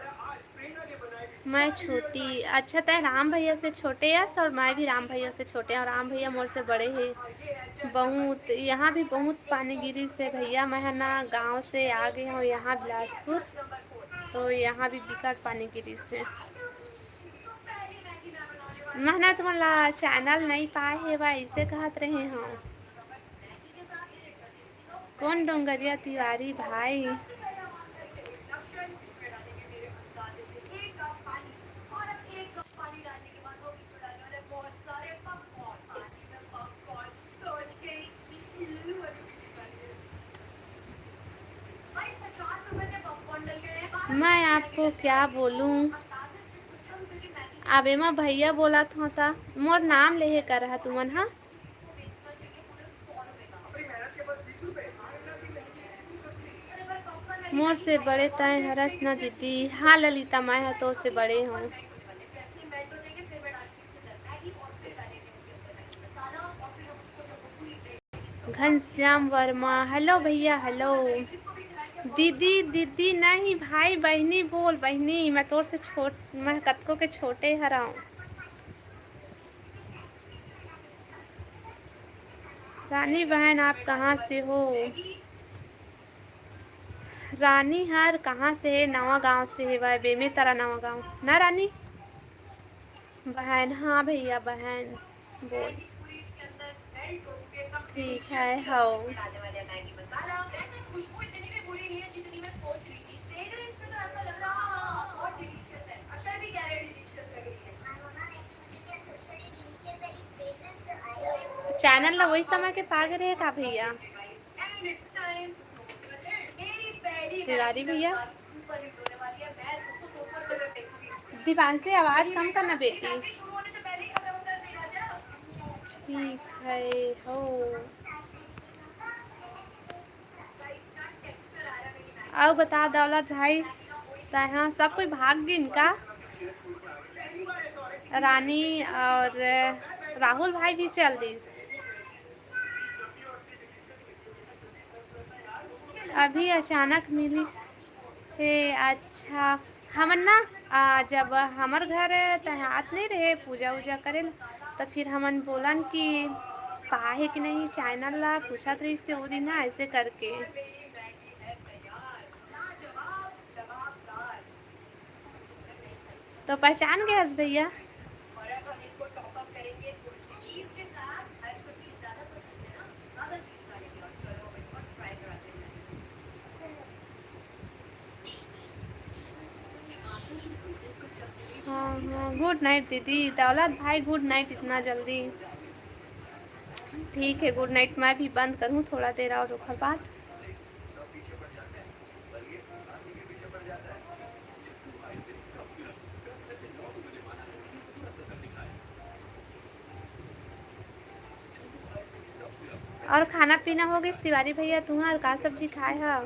Speaker 1: मैं छोटी अच्छा तय राम भैया से छोटे है और मैं भी राम भैया से छोटे हैं और राम भैया मोर से बड़े हैं बहुत। यहाँ भी बहुत पानी गिरी से भैया मैं ना गांव से आ गई हूँ यहाँ बिलासपुर तो यहाँ भी बिकट पानी गिरी से मैं तुम्हारा चैनल नहीं पाए है भाई इसे कहत रहे हम। कौन डोंगरिया तिवारी भाई? मैं आपको क्या बोलूं अब एमा भैया बोला था मोर नाम लेहे कर रहा तुमन। हाँ मोर से बड़े तय हरस न दीदी। हाँ ललिता मैं है तोर से बड़े हूँ। घनश्याम वर्मा हेलो भैया हेलो। दीदी दीदी नहीं भाई बहनी बोल बहनी मैं तोर से मैं कतको के छोटे हराऊं। रानी बहन आप कहाँ से हो? रानी हर कहाँ से है? नवा गांव से है भाई बेमे तारा नवा गांव ना रानी बहन। हाँ भैया बहन बोल ठीक है हो। चैनल ला वही समय के पाग रहे का भैया तिवारी भैया। दीपांशी आवाज कम करना बेटी। ठीक है हो। अब बता दौलत भाई हाँ सब कोई भाग गई इनका। रानी और राहुल भाई भी चल दिस अभी अचानक मिली हे। अच्छा हमन ना जब हमार घर तहात नहीं रहे पूजा वूजा करे तो फिर हमन बोलन कि पाहे कि नहीं चैनल ला पूछत रही से वो दिन ना ऐसे करके तो पहचान गए हस भैया। हाँ हाँ गुड नाइट दीदी दौलत भाई गुड नाइट इतना जल्दी। ठीक है गुड नाइट मैं भी बंद करूँ थोड़ा देर और रुका बात। और खाना पीना हो गई तिवारी भैया तुम्हार का सब्जी खाए है?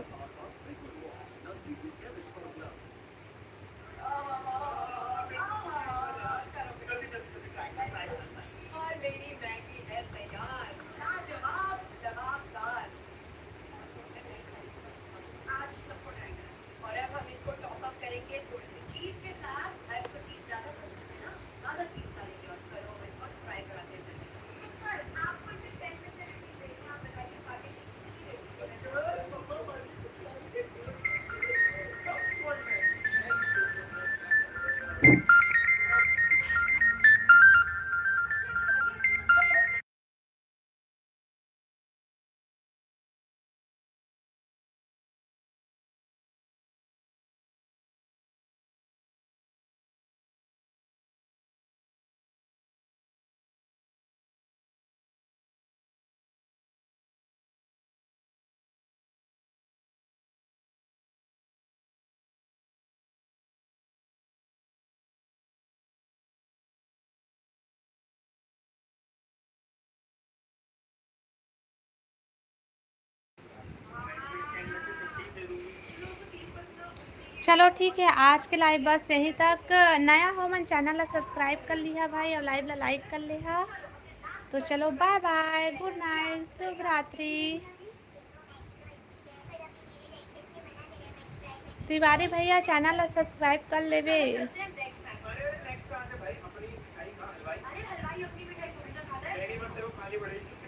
Speaker 1: चलो ठीक है, आज के लाइव बस यहीं तक। नया हो मन चैनल ला सब्सक्राइब कर लिहा भाई और लाइव ला लाइक कर लिहा। तो चलो बाय बाय, गुड नाइट, शुभ रात्रि। तिवारी भैया चैनल ला सब्सक्राइब कर लेवे।
Speaker 3: अरे नेक्स्ट कहाँ से भाई, अपनी मिठाई कहाँ हलवाई? अरे हलवाई अपनी मिठाई थोड़ी ना खाता है, रेडी मत, तेरे को खानी पड़ेगी।